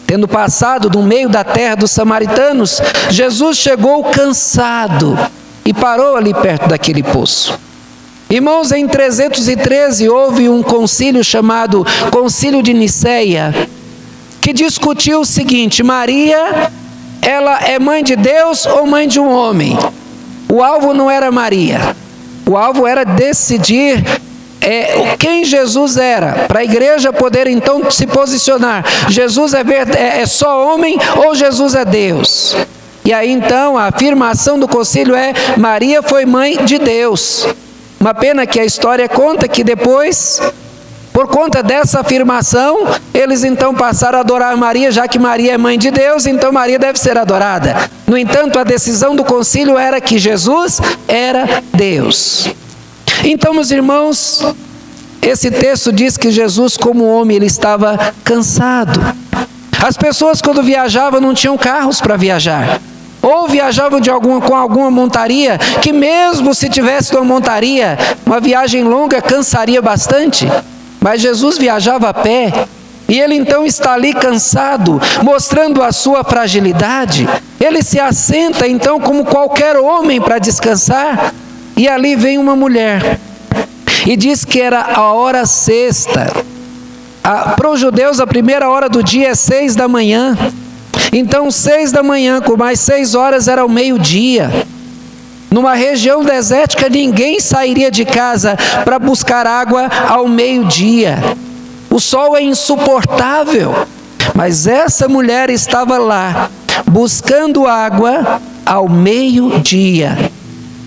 Tendo passado no meio da terra dos samaritanos, Jesus chegou cansado e parou ali perto daquele poço. Irmãos, em 313 houve um concílio chamado Concílio de Niceia, que discutiu o seguinte: Maria, ela é mãe de Deus ou mãe de um homem? O alvo não era Maria, o alvo era decidir quem Jesus era, para a igreja poder então se posicionar: Jesus é só homem ou Jesus é Deus? E aí então a afirmação do concílio é: Maria foi mãe de Deus. Uma pena que a história conta que depois, por conta dessa afirmação, eles então passaram a adorar Maria, já que Maria é mãe de Deus, então Maria deve ser adorada. No entanto, a decisão do concílio era que Jesus era Deus. Então, meus irmãos, esse texto diz que Jesus, como homem, ele estava cansado. As pessoas, quando viajavam, não tinham carros para viajar, ou viajavam com alguma montaria, que mesmo se tivesse uma montaria, uma viagem longa cansaria bastante. Mas Jesus viajava a pé, e ele então está ali cansado, mostrando a sua fragilidade. Ele se assenta então como qualquer homem para descansar, e ali vem uma mulher, e diz que era a hora sexta. Para os judeus a primeira hora do dia é 6 da manhã, então 6 da manhã com mais 6 horas era o meio-dia. Numa região desértica ninguém sairia de casa para buscar água ao meio-dia. O sol é insuportável, mas essa mulher estava lá buscando água ao meio-dia.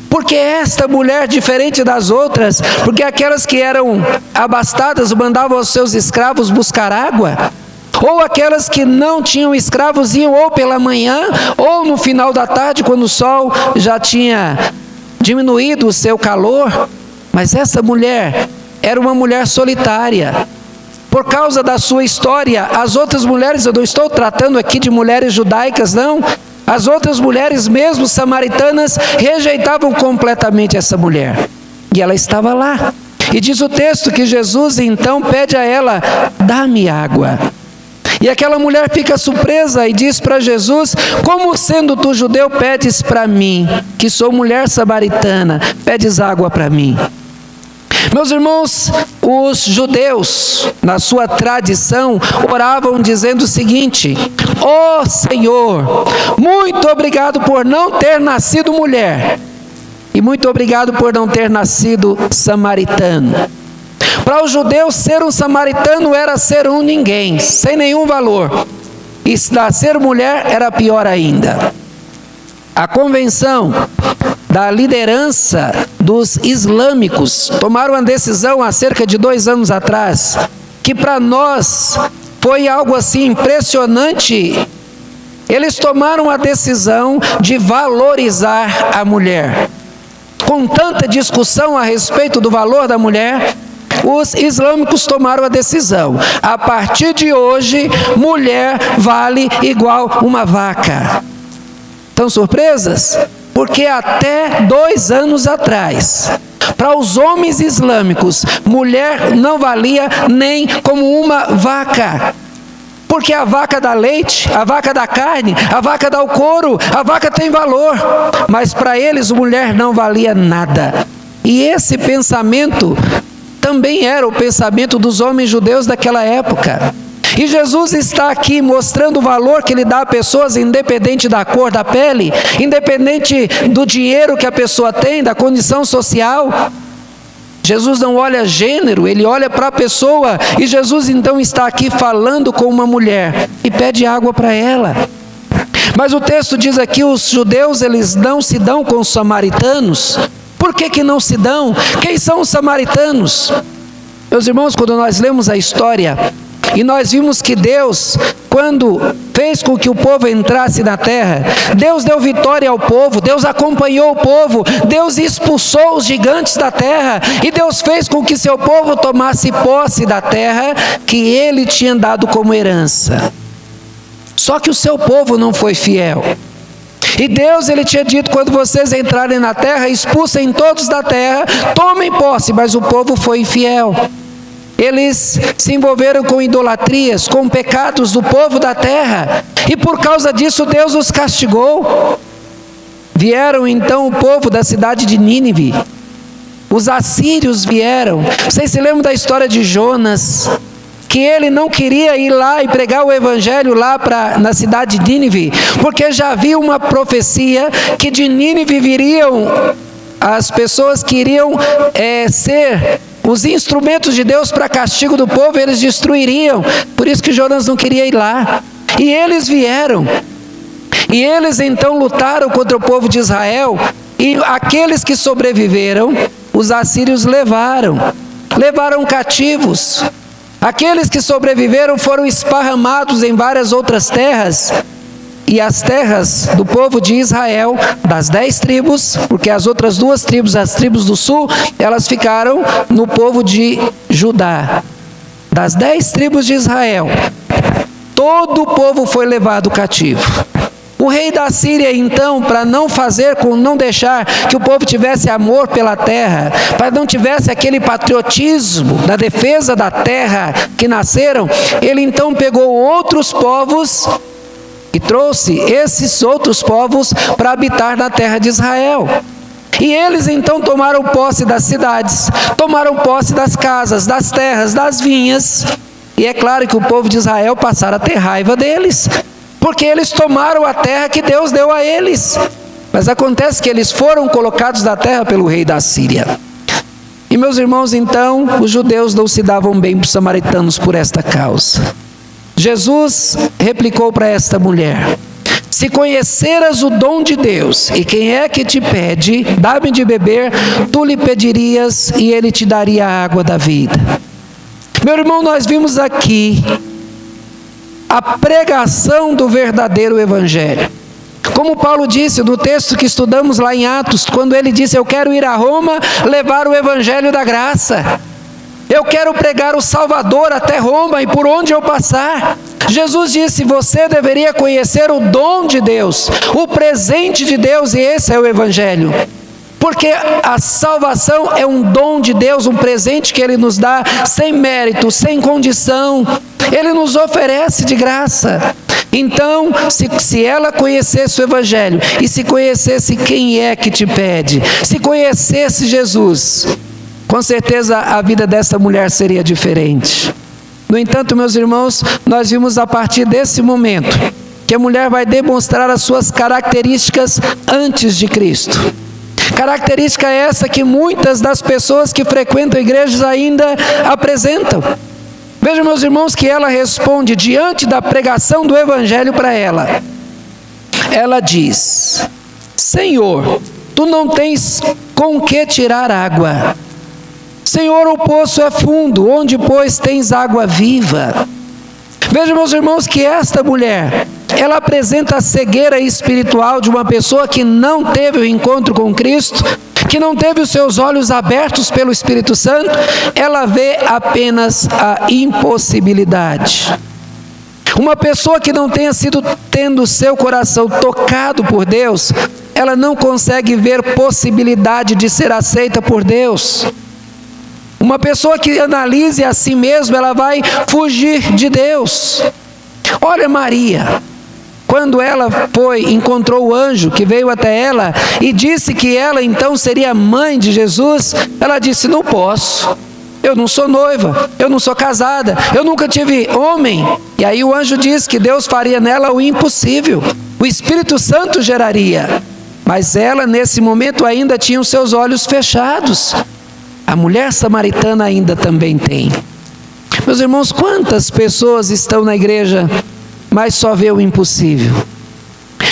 Porque esta mulher, diferente das outras, porque aquelas que eram abastadas mandavam os seus escravos buscar água, ou aquelas que não tinham escravos iam ou pela manhã ou no final da tarde, quando o sol já tinha diminuído o seu calor. Mas essa mulher era uma mulher solitária. Por causa da sua história, as outras mulheres, eu não estou tratando aqui de mulheres judaicas, não. As outras mulheres, mesmo samaritanas, rejeitavam completamente essa mulher. E ela estava lá. E diz o texto que Jesus então pede a ela: dá-me água. E aquela mulher fica surpresa e diz para Jesus: como sendo tu judeu pedes para mim, que sou mulher samaritana, pedes água para mim? Meus irmãos, os judeus, na sua tradição, oravam dizendo o seguinte: ó Senhor, muito obrigado por não ter nascido mulher, e muito obrigado por não ter nascido samaritano. Para os judeus, ser um samaritano era ser um ninguém, sem nenhum valor. E nascer mulher era pior ainda. A convenção da liderança dos islâmicos tomaram uma decisão há cerca de 2 anos atrás, que para nós foi algo assim impressionante. Eles tomaram a decisão de valorizar a mulher. Com tanta discussão a respeito do valor da mulher, os islâmicos tomaram a decisão: a partir de hoje, mulher vale igual uma vaca. Estão surpresas? Porque até 2 anos atrás, para os homens islâmicos, mulher não valia nem como uma vaca. Porque a vaca dá leite, a vaca dá carne, a vaca dá o couro, a vaca tem valor. Mas para eles, mulher não valia nada. E esse pensamento também era o pensamento dos homens judeus daquela época. E Jesus está aqui mostrando o valor que ele dá a pessoas, independente da cor da pele, independente do dinheiro que a pessoa tem, da condição social. Jesus não olha gênero, ele olha para a pessoa. E Jesus então está aqui falando com uma mulher e pede água para ela. Mas o texto diz aqui: os judeus, eles não se dão com os samaritanos. Por que não se dão? Quem são os samaritanos? Meus irmãos, quando nós lemos a história e nós vimos que Deus, quando fez com que o povo entrasse na terra, Deus deu vitória ao povo, Deus acompanhou o povo, Deus expulsou os gigantes da terra, e Deus fez com que seu povo tomasse posse da terra que ele tinha dado como herança. Só que o seu povo não foi fiel. E Deus, ele tinha dito: quando vocês entrarem na terra, expulsem todos da terra, tomem posse, mas o povo foi infiel. eles se envolveram com idolatrias, com pecados do povo da terra, e por causa disso Deus os castigou. Vieram então o povo da cidade de Nínive, os assírios vieram. Vocês se lembram da história de Jonas, que ele não queria ir lá e pregar o evangelho lá na cidade de Nínive, porque já havia uma profecia que de Nínive viriam as pessoas que iriam ser os instrumentos de Deus para castigo do povo, eles destruiriam. Por isso que Jonas não queria ir lá. E eles vieram. E eles então lutaram contra o povo de Israel, e aqueles que sobreviveram, os assírios levaram cativos. Aqueles que sobreviveram foram esparramados em várias outras terras, e as terras do povo de Israel, das 10 tribos, porque as outras 2 tribos, as tribos do sul, elas ficaram no povo de Judá. Das 10 tribos de Israel, todo o povo foi levado cativo. O rei da Síria, então, para não deixar que o povo tivesse amor pela terra, para não tivesse aquele patriotismo da defesa da terra que nasceram, ele então pegou outros povos e trouxe esses outros povos para habitar na terra de Israel. E eles então tomaram posse das cidades, tomaram posse das casas, das terras, das vinhas. E é claro que o povo de Israel passaram a ter raiva deles, porque eles tomaram a terra que Deus deu a eles. Mas acontece que eles foram colocados da terra pelo rei da Síria. E meus irmãos, então, os judeus não se davam bem para os samaritanos por esta causa. Jesus replicou para esta mulher: se conheceras o dom de Deus, e quem é que te pede, dá-me de beber, tu lhe pedirias e ele te daria a água da vida. Meu irmão, nós vimos aqui a pregação do verdadeiro evangelho. Como Paulo disse no texto que estudamos lá em Atos, quando ele disse: eu quero ir a Roma levar o evangelho da graça. Eu quero pregar o Salvador até Roma e por onde eu passar. Jesus disse: você deveria conhecer o dom de Deus, o presente de Deus, e esse é o evangelho. Porque a salvação é um dom de Deus, um presente que Ele nos dá sem mérito, sem condição. Ele nos oferece de graça. Então, se ela conhecesse o evangelho, e se conhecesse quem é que te pede, se conhecesse Jesus, com certeza a vida dessa mulher seria diferente. No entanto, meus irmãos, nós vimos a partir desse momento que a mulher vai demonstrar as suas características antes de Cristo. Característica essa que muitas das pessoas que frequentam igrejas ainda apresentam. Vejam, meus irmãos, que ela responde diante da pregação do evangelho para ela. Ela diz: Senhor, tu não tens com que tirar água. Senhor, o poço é fundo, onde pois tens água viva? Vejam, meus irmãos, que esta mulher, ela apresenta a cegueira espiritual de uma pessoa que não teve o encontro com Cristo, que não teve os seus olhos abertos pelo Espírito Santo. Ela vê apenas a impossibilidade. Uma pessoa que não tenha sido tendo seu coração tocado por Deus, ela não consegue ver possibilidade de ser aceita por Deus. Uma pessoa que analise a si mesma, ela vai fugir de Deus. Olha Maria, quando ela encontrou o anjo que veio até ela e disse que ela então seria mãe de Jesus, ela disse: não posso, eu não sou noiva, eu não sou casada, eu nunca tive homem. E aí o anjo disse que Deus faria nela o impossível, o Espírito Santo geraria. Mas ela nesse momento ainda tinha os seus olhos fechados. A mulher samaritana ainda também tem. Meus irmãos, quantas pessoas estão na igreja, mas só vê o impossível?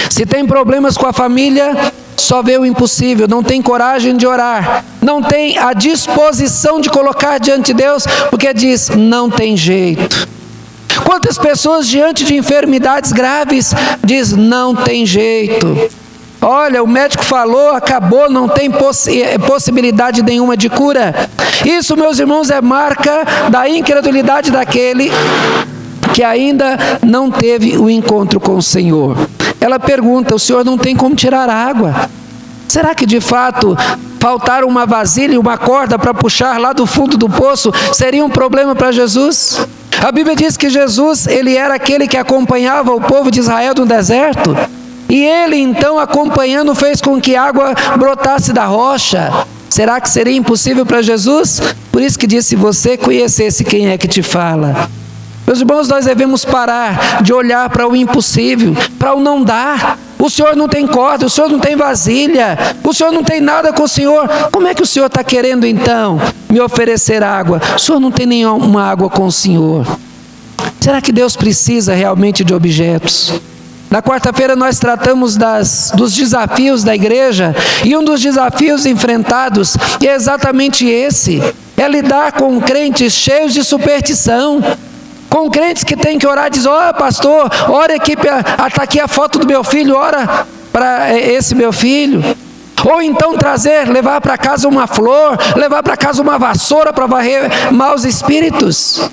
Se tem problemas com a família, só vê o impossível, não tem coragem de orar, não tem a disposição de colocar diante de Deus, porque diz: não tem jeito. Quantas pessoas diante de enfermidades graves diz: não tem jeito. Olha, o médico falou, acabou, não tem possibilidade nenhuma de cura. Isso, meus irmãos, é marca da incredulidade daquele que ainda não teve o encontro com o Senhor. Ela pergunta: o Senhor não tem como tirar água? Será que de fato faltar uma vasilha e uma corda para puxar lá do fundo do poço seria um problema para Jesus? A Bíblia diz que Jesus, ele era aquele que acompanhava o povo de Israel no deserto. E ele então, acompanhando, fez com que a água brotasse da rocha. Será que seria impossível para Jesus? Por isso que disse: se você conhecesse quem é que te fala. Meus irmãos, nós devemos parar de olhar para o impossível, para o não dar. O Senhor não tem corda, o Senhor não tem vasilha, o Senhor não tem nada com o Senhor. Como é que o Senhor está querendo então me oferecer água? O Senhor não tem nenhuma água com o Senhor. Será que Deus precisa realmente de objetos? Na quarta-feira nós tratamos dos desafios da igreja, e um dos desafios enfrentados é exatamente esse: é lidar com crentes cheios de superstição, com crentes que têm que orar e dizer: ó, pastor, ora aqui, está aqui a foto do meu filho, ora para esse meu filho. Ou então levar para casa uma flor, levar para casa uma vassoura para varrer maus espíritos.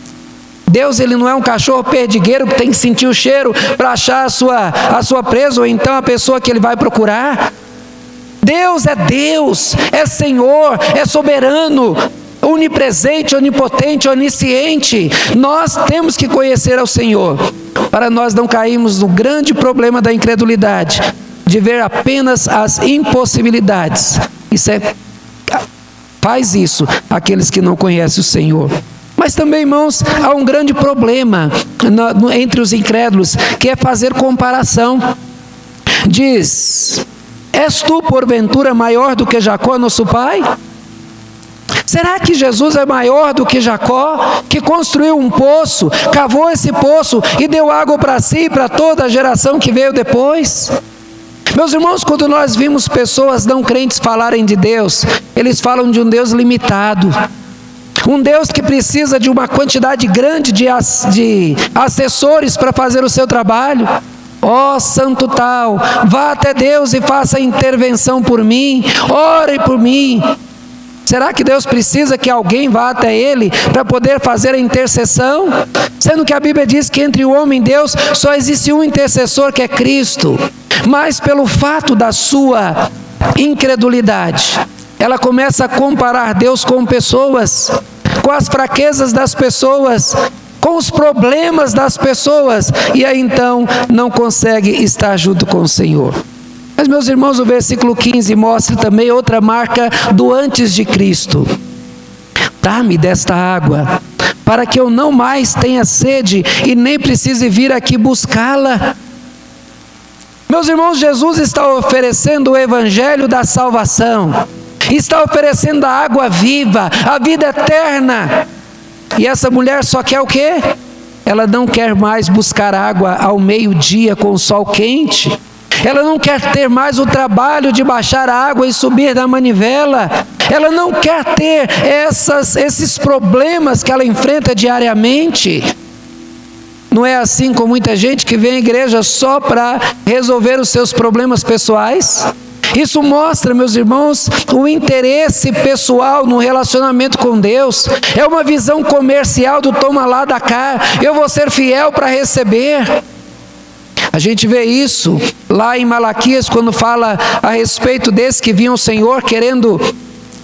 Deus, ele não é um cachorro perdigueiro que tem que sentir o cheiro para achar a sua presa, ou então a pessoa que ele vai procurar. Deus, é Senhor, é soberano, onipresente, onipotente, onisciente. Nós temos que conhecer ao Senhor, para nós não cairmos no grande problema da incredulidade, de ver apenas as impossibilidades. Faz isso aqueles que não conhecem o Senhor. Mas também, irmãos, há um grande problema entre os incrédulos, que é fazer comparação. Diz: és tu porventura maior do que Jacó, nosso pai? Será que Jesus é maior do que Jacó, que construiu um poço, cavou esse poço e deu água para si e para toda a geração que veio depois? Meus irmãos, quando nós vimos pessoas não crentes falarem de Deus, eles falam de um Deus limitado, um Deus que precisa de uma quantidade grande de assessores para fazer o seu trabalho. Ó santo tal, vá até Deus e faça intervenção por mim, ore por mim. Será que Deus precisa que alguém vá até Ele para poder fazer a intercessão? Sendo que a Bíblia diz que entre o homem e Deus só existe um intercessor, que é Cristo. Mas pelo fato da sua incredulidade, ela começa a comparar Deus com pessoas, com as fraquezas das pessoas, com os problemas das pessoas, e aí então não consegue estar junto com o Senhor. Mas, meus irmãos, o versículo 15 mostra também outra marca do antes de Cristo: dá-me desta água, para que eu não mais tenha sede e nem precise vir aqui buscá-la. Meus irmãos, Jesus está oferecendo o evangelho da salvação, está oferecendo a água viva, a vida eterna. E essa mulher só quer o quê? Ela não quer mais buscar água ao meio-dia com o sol quente. Ela não quer ter mais o trabalho de baixar a água e subir da manivela. Ela não quer ter esses problemas que ela enfrenta diariamente. Não é assim com muita gente que vem à igreja só para resolver os seus problemas pessoais? Isso mostra, meus irmãos, o interesse pessoal no relacionamento com Deus. É uma visão comercial do toma lá da cá, eu vou ser fiel para receber. A gente vê isso lá em Malaquias, quando fala a respeito desses que vinham ao Senhor querendo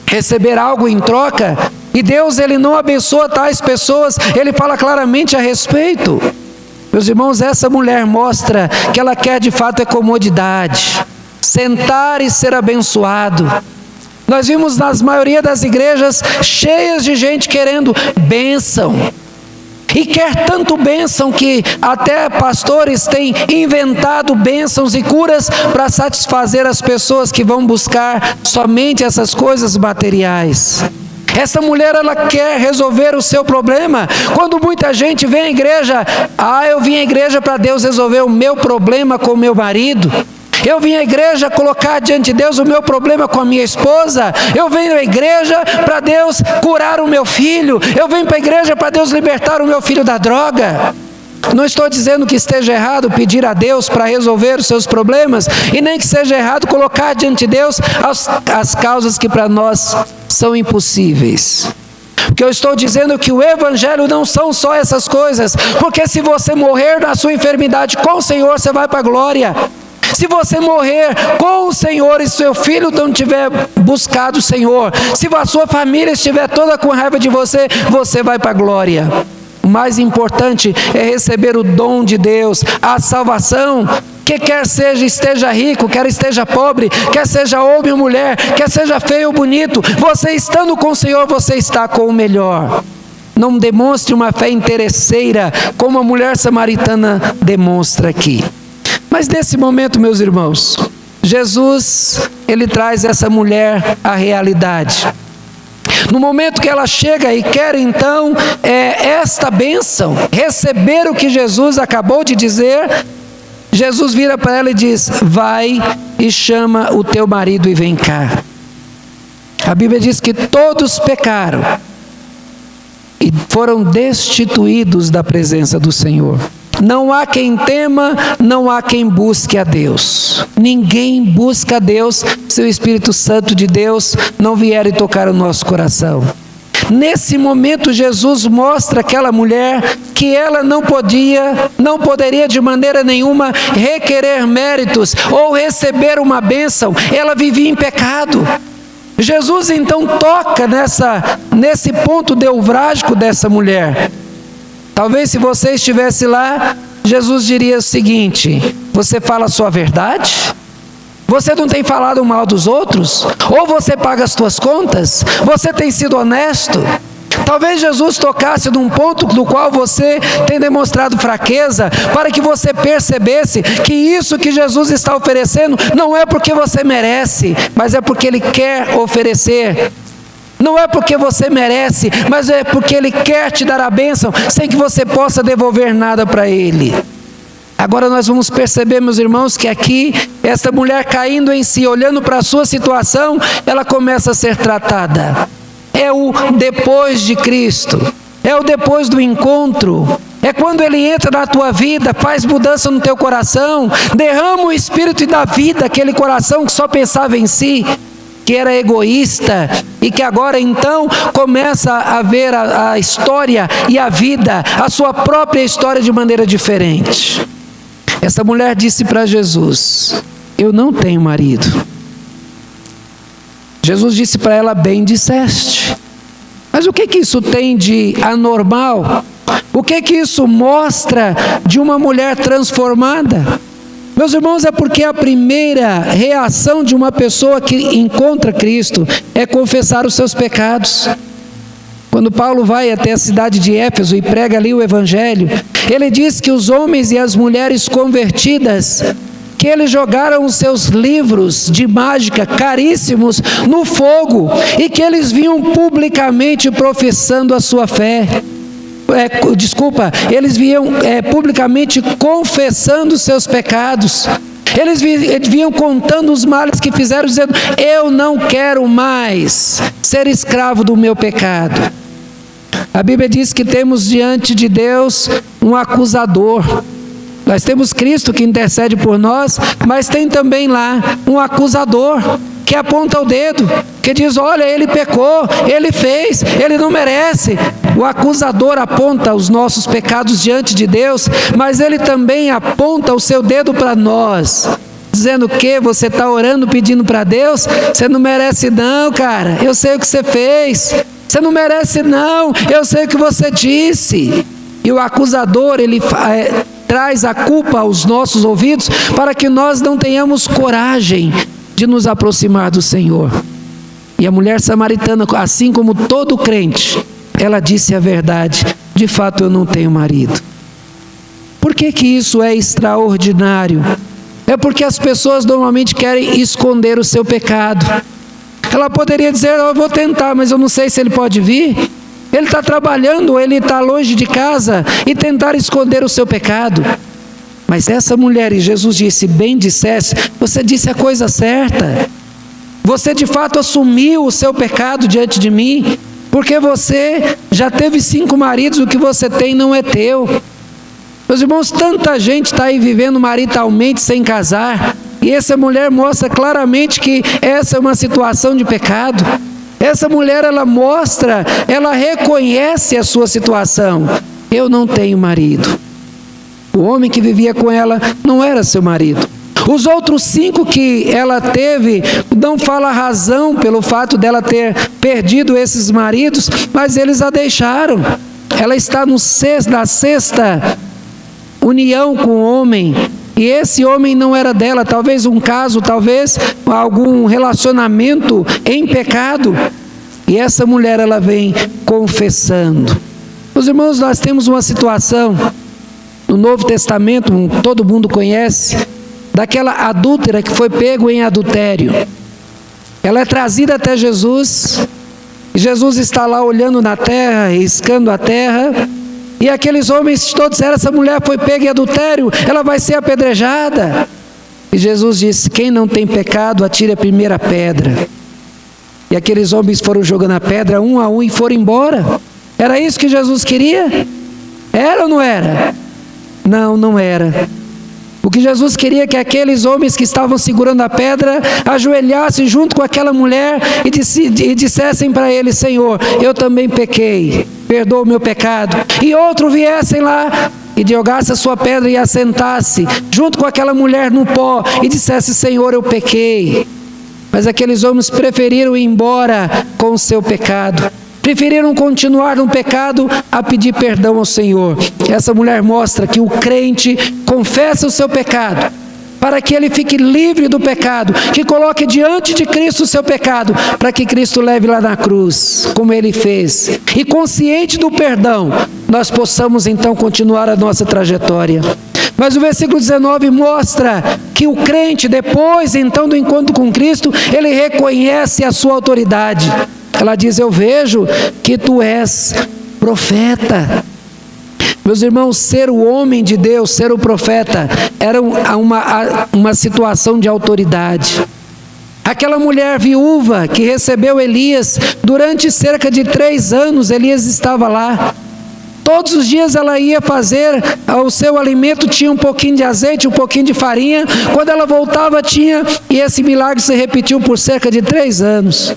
receber algo em troca, e Deus, ele não abençoa tais pessoas, ele fala claramente a respeito. Meus irmãos, essa mulher mostra que ela quer de fato é comodidade, sentar e ser abençoado. Nós vimos nas maioria das igrejas cheias de gente querendo bênção, e quer tanto bênção que até pastores têm inventado bênçãos e curas para satisfazer as pessoas que vão buscar somente essas coisas materiais. Essa mulher, ela quer resolver o seu problema. Quando muita gente vem à igreja: eu vim à igreja para Deus resolver o meu problema com o meu marido. Eu vim à igreja colocar diante de Deus o meu problema com a minha esposa. Eu venho à igreja para Deus curar o meu filho. Eu venho para a igreja para Deus libertar o meu filho da droga. Não estou dizendo que esteja errado pedir a Deus para resolver os seus problemas, e nem que seja errado colocar diante de Deus as causas que para nós são impossíveis. O que eu estou dizendo é que o evangelho não são só essas coisas, porque se você morrer na sua enfermidade com o Senhor, você vai para a glória. Se você morrer com o Senhor e seu filho não tiver buscado o Senhor, se a sua família estiver toda com raiva de você, você vai para a glória. O mais importante é receber o dom de Deus, a salvação, que quer seja esteja rico, quer esteja pobre, quer seja homem ou mulher, quer seja feio ou bonito, você estando com o Senhor, você está com o melhor. Não demonstre uma fé interesseira, como a mulher samaritana demonstra aqui. Mas nesse momento, meus irmãos, Jesus, ele traz essa mulher à realidade. No momento que ela chega e quer então esta bênção, receber o que Jesus acabou de dizer, Jesus vira para ela e diz: vai e chama o teu marido e vem cá. A Bíblia diz que todos pecaram e foram destituídos da presença do Senhor. Não há quem tema, não há quem busque a Deus. Ninguém busca a Deus se o Espírito Santo de Deus não vier e tocar o nosso coração. Nesse momento, Jesus mostra àquela mulher que ela não poderia de maneira nenhuma requerer méritos ou receber uma bênção. Ela vivia em pecado. Jesus então toca nesse ponto neurálgico dessa mulher. Talvez se você estivesse lá, Jesus diria o seguinte: você fala a sua verdade? Você não tem falado mal dos outros? Ou você paga as suas contas? Você tem sido honesto? Talvez Jesus tocasse num ponto do qual você tem demonstrado fraqueza, para que você percebesse que isso que Jesus está oferecendo não é porque você merece, mas é porque Ele quer oferecer. Não é porque você merece, mas é porque Ele quer te dar a bênção, sem que você possa devolver nada para Ele. Agora nós vamos perceber, meus irmãos, que aqui, esta mulher caindo em si, olhando para a sua situação, ela começa a ser tratada. É o depois de Cristo, é o depois do encontro, é quando Ele entra na tua vida, faz mudança no teu coração, derrama o Espírito e dá vida àquele coração que só pensava em si, que era egoísta, e que agora então começa a ver a história e a vida, a sua própria história de maneira diferente. Essa mulher disse para Jesus: eu não tenho marido. Jesus disse para ela: bem disseste. Mas o que isso tem de anormal? O que isso mostra de uma mulher transformada? Meus irmãos, é porque a primeira reação de uma pessoa que encontra Cristo é confessar os seus pecados. Quando Paulo vai até a cidade de Éfeso e prega ali o Evangelho, ele diz que os homens e as mulheres convertidas, que eles jogaram os seus livros de mágica caríssimos no fogo, e que eles vinham publicamente professando a sua fé. Eles vinham publicamente confessando os seus pecados. Eles vinham contando os males que fizeram, dizendo: eu não quero mais ser escravo do meu pecado. A Bíblia diz que temos diante de Deus um acusador. Nós temos Cristo que intercede por nós, mas tem também lá um acusador que aponta o dedo, que diz: olha, ele pecou, ele fez, ele não merece. O acusador aponta os nossos pecados diante de Deus, mas ele também aponta o seu dedo para nós, dizendo que você está orando, pedindo para Deus: você não merece não, cara, eu sei o que você fez. Você não merece não, eu sei o que você disse. E o acusador, ele traz a culpa aos nossos ouvidos, para que nós não tenhamos coragem de nos aproximar do Senhor. E a mulher samaritana, assim como todo crente, ela disse a verdade: de fato eu não tenho marido. Por que isso é extraordinário? É porque as pessoas normalmente querem esconder o seu pecado. Ela poderia dizer: eu vou tentar, mas eu não sei se ele pode vir. Ele está trabalhando, ele está longe de casa, e tentar esconder o seu pecado. Mas essa mulher, e Jesus disse: bem disseste, você disse a coisa certa. Você de fato assumiu o seu pecado diante de mim, porque você já teve 5 maridos, o que você tem não é teu. Meus irmãos, tanta gente está aí vivendo maritalmente sem casar, e essa mulher mostra claramente que essa é uma situação de pecado. Essa mulher, ela mostra, ela reconhece a sua situação: eu não tenho marido. O homem que vivia com ela não era seu marido. Os outros 5 que ela teve, não fala a razão pelo fato dela ter perdido esses maridos, mas eles a deixaram. Ela está na 6ª união com o homem, e esse homem não era dela, talvez um caso, talvez algum relacionamento em pecado, e essa mulher ela vem confessando. Meus irmãos, nós temos uma situação no Novo Testamento, todo mundo conhece, daquela adúltera que foi pego em adultério. Ela é trazida até Jesus, e Jesus está lá olhando na terra, riscando a terra, e aqueles homens todos disseram: essa mulher foi pega em adultério, ela vai ser apedrejada. E Jesus disse: quem não tem pecado, atire a primeira pedra. E aqueles homens foram jogando a pedra um a um e foram embora. Era isso que Jesus queria? Era ou não era? Não, não era. O que Jesus queria é que aqueles homens que estavam segurando a pedra ajoelhassem junto com aquela mulher e dissessem para ele: Senhor, eu também pequei, perdoa o meu pecado. E outro viessem lá e jogasse a sua pedra e assentasse junto com aquela mulher no pó e dissesse: Senhor, eu pequei. Mas aqueles homens preferiram ir embora com o seu pecado. Preferiram continuar no pecado a pedir perdão ao Senhor. Essa mulher mostra que o crente confessa o seu pecado, para que ele fique livre do pecado, que coloque diante de Cristo o seu pecado, para que Cristo leve lá na cruz, como ele fez. E consciente do perdão, nós possamos então continuar a nossa trajetória. Mas o versículo 19 mostra que o crente, depois então do encontro com Cristo, ele reconhece a sua autoridade. Ela diz: eu vejo que tu és profeta. Meus irmãos, ser o homem de Deus, ser o profeta, era uma situação de autoridade. Aquela mulher viúva que recebeu Elias, durante cerca de 3 anos, Elias estava lá. Todos os dias ela ia fazer o seu alimento, tinha um pouquinho de azeite, um pouquinho de farinha. Quando ela voltava tinha, e esse milagre se repetiu por cerca de 3 anos.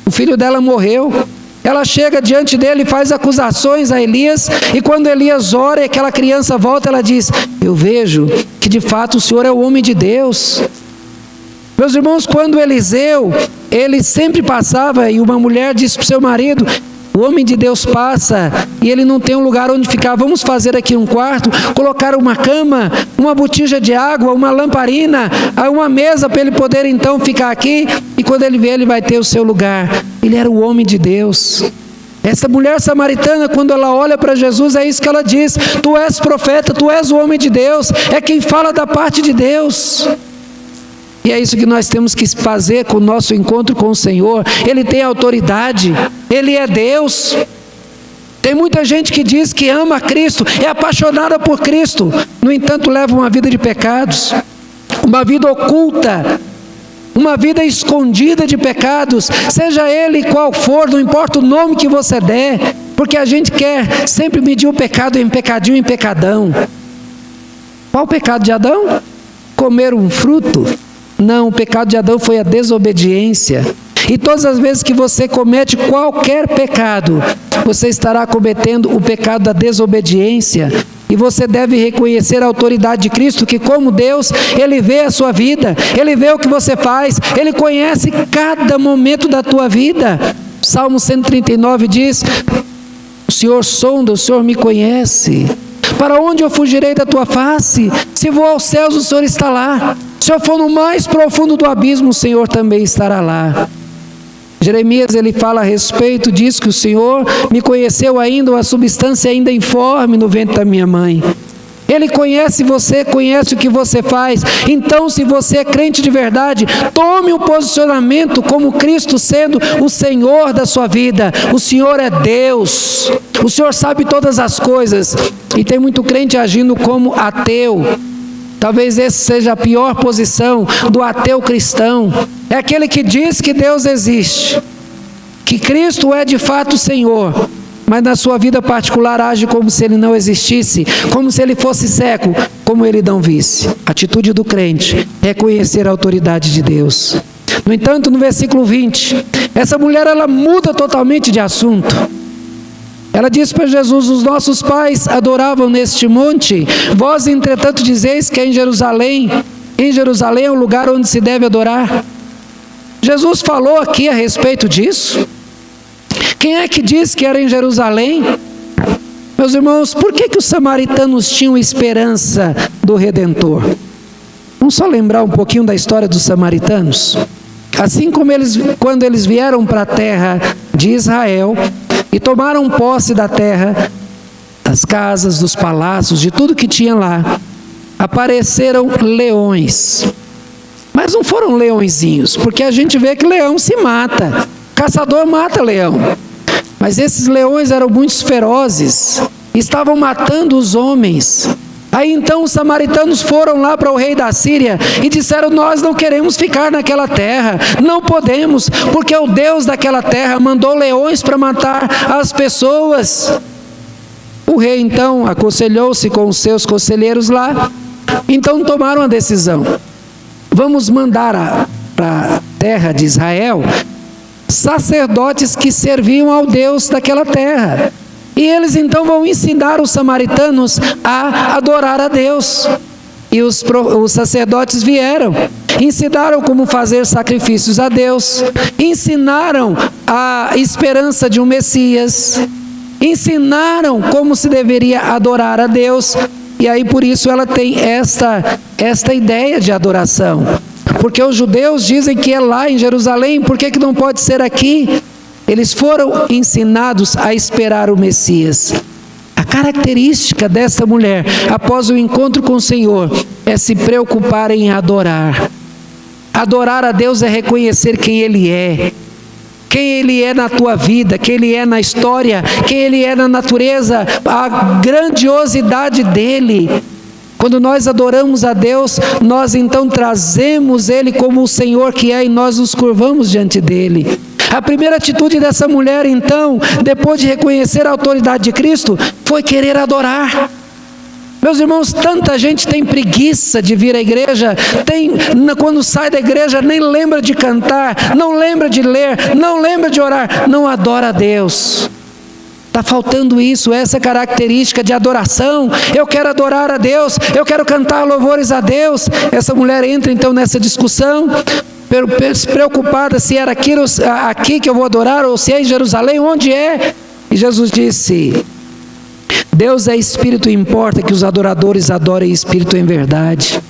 O filho dela morreu. Ela chega diante dele e faz acusações a Elias, e quando Elias ora e aquela criança volta, ela diz: eu vejo que de fato o Senhor é o homem de Deus. Meus irmãos, quando Eliseu, ele sempre passava, e uma mulher disse para o seu marido: o homem de Deus passa e ele não tem um lugar onde ficar, vamos fazer aqui um quarto, colocar uma cama, uma botija de água, uma lamparina, uma mesa para ele poder então ficar aqui, e quando ele vier ele vai ter o seu lugar. Ele era o homem de Deus. Essa mulher samaritana, quando ela olha para Jesus, é isso que ela diz: tu és profeta, tu és o homem de Deus, é quem fala da parte de Deus. E é isso que nós temos que fazer com o nosso encontro com o Senhor. Ele tem autoridade, Ele é Deus. Tem muita gente que diz que ama Cristo, é apaixonada por Cristo, no entanto leva uma vida de pecados, uma vida oculta, uma vida escondida de pecados, seja ele qual for, não importa o nome que você der, porque a gente quer sempre medir o pecado em pecadinho, em pecadão. Qual o pecado de Adão? Comer um fruto? Não, o pecado de Adão foi a desobediência. E todas as vezes que você comete qualquer pecado, você estará cometendo o pecado da desobediência. E você deve reconhecer a autoridade de Cristo, que como Deus, Ele vê a sua vida, Ele vê o que você faz, Ele conhece cada momento da tua vida. Salmo 139 diz: o Senhor sonda, o Senhor me conhece. Para onde eu fugirei da tua face? Se vou aos céus, o Senhor está lá. Se eu for no mais profundo do abismo, o Senhor também estará lá. Jeremias, ele fala a respeito disso, que o Senhor me conheceu ainda, uma substância ainda informe no ventre da minha mãe. Ele conhece você, conhece o que você faz. Então, se você é crente de verdade, tome um posicionamento como Cristo sendo o Senhor da sua vida. O Senhor é Deus, o Senhor sabe todas as coisas. E tem muito crente agindo como ateu. Talvez essa seja a pior posição do ateu cristão. É aquele que diz que Deus existe, que Cristo é de fato o Senhor, mas na sua vida particular age como se Ele não existisse, como se Ele fosse cego, como Ele não visse. A atitude do crente é conhecer a autoridade de Deus. No entanto, no versículo 20, essa mulher ela muda totalmente de assunto. Ela diz para Jesus: os nossos pais adoravam neste monte, vós entretanto dizeis que é em Jerusalém em Jerusalém é o lugar onde se deve adorar? Jesus falou aqui a respeito disso. Quem é que disse que era em Jerusalém? Meus irmãos, por que os samaritanos tinham esperança do Redentor? Vamos só lembrar um pouquinho da história dos samaritanos. Assim como quando eles vieram para a terra de Israel e tomaram posse da terra, das casas, dos palácios, de tudo que tinha lá, apareceram leões. Mas não foram leõezinhos, porque a gente vê que leão se mata, caçador mata leão. Mas esses leões eram muito ferozes, estavam matando os homens. Aí então os samaritanos foram lá para o rei da Síria e disseram: nós não queremos ficar naquela terra, não podemos, porque o Deus daquela terra mandou leões para matar as pessoas. O rei então aconselhou-se com os seus conselheiros lá, então tomaram a decisão: vamos mandar para a terra de Israel sacerdotes que serviam ao Deus daquela terra. E eles então vão ensinar os samaritanos a adorar a Deus. E os sacerdotes vieram, ensinaram como fazer sacrifícios a Deus, ensinaram a esperança de um Messias, ensinaram como se deveria adorar a Deus. E aí por isso ela tem esta ideia de adoração. Porque os judeus dizem que é lá em Jerusalém, por que não pode ser aqui? Eles foram ensinados a esperar o Messias. A característica dessa mulher, após o encontro com o Senhor, é se preocupar em adorar. Adorar a Deus é reconhecer quem Ele é. Quem Ele é na tua vida, quem Ele é na história, quem Ele é na natureza, a grandiosidade dEle. Quando nós adoramos a Deus, nós então trazemos Ele como o Senhor que é e nós nos curvamos diante dEle. A primeira atitude dessa mulher, então, depois de reconhecer a autoridade de Cristo, foi querer adorar. Meus irmãos, tanta gente tem preguiça de vir à igreja, quando sai da igreja nem lembra de cantar, não lembra de ler, não lembra de orar, não adora a Deus. Está faltando isso, essa característica de adoração. Eu quero adorar a Deus, eu quero cantar louvores a Deus. Essa mulher entra então nessa discussão, preocupada se era aqui que eu vou adorar, ou se é em Jerusalém, onde é? E Jesus disse: Deus é espírito, importa que os adoradores adorem espírito em verdade.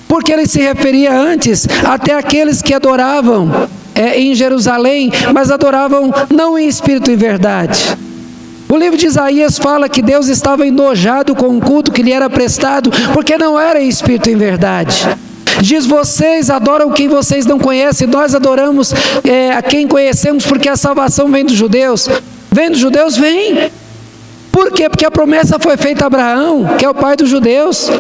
Porque ele se referia antes até aqueles que adoravam em Jerusalém, mas adoravam não em espírito e em verdade. O livro de Isaías fala que Deus estava enojado com o culto que lhe era prestado, porque não era em espírito e em verdade. Diz: vocês adoram quem vocês não conhecem, nós adoramos a quem conhecemos, porque a salvação vem dos judeus. Vem dos judeus? Vem. Por quê? Porque a promessa foi feita a Abraão, que é o pai dos judeus.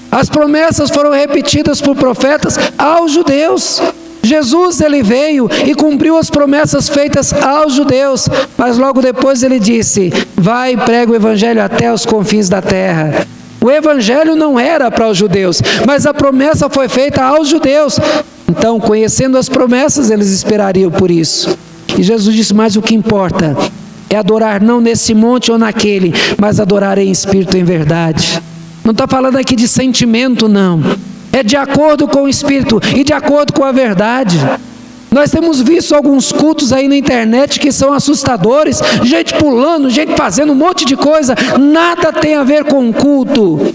As promessas foram repetidas por profetas aos judeus. Jesus, ele veio e cumpriu as promessas feitas aos judeus, mas logo depois ele disse: vai e prega o evangelho até os confins da terra. O evangelho não era para os judeus, mas a promessa foi feita aos judeus. Então, conhecendo as promessas, eles esperariam por isso. E Jesus disse: mas o que importa é adorar não nesse monte ou naquele, mas adorar em espírito e em verdade. Não está falando aqui de sentimento, não. É de acordo com o espírito e de acordo com a verdade. Nós temos visto alguns cultos aí na internet que são assustadores, gente pulando, gente fazendo um monte de coisa, nada tem a ver com o culto.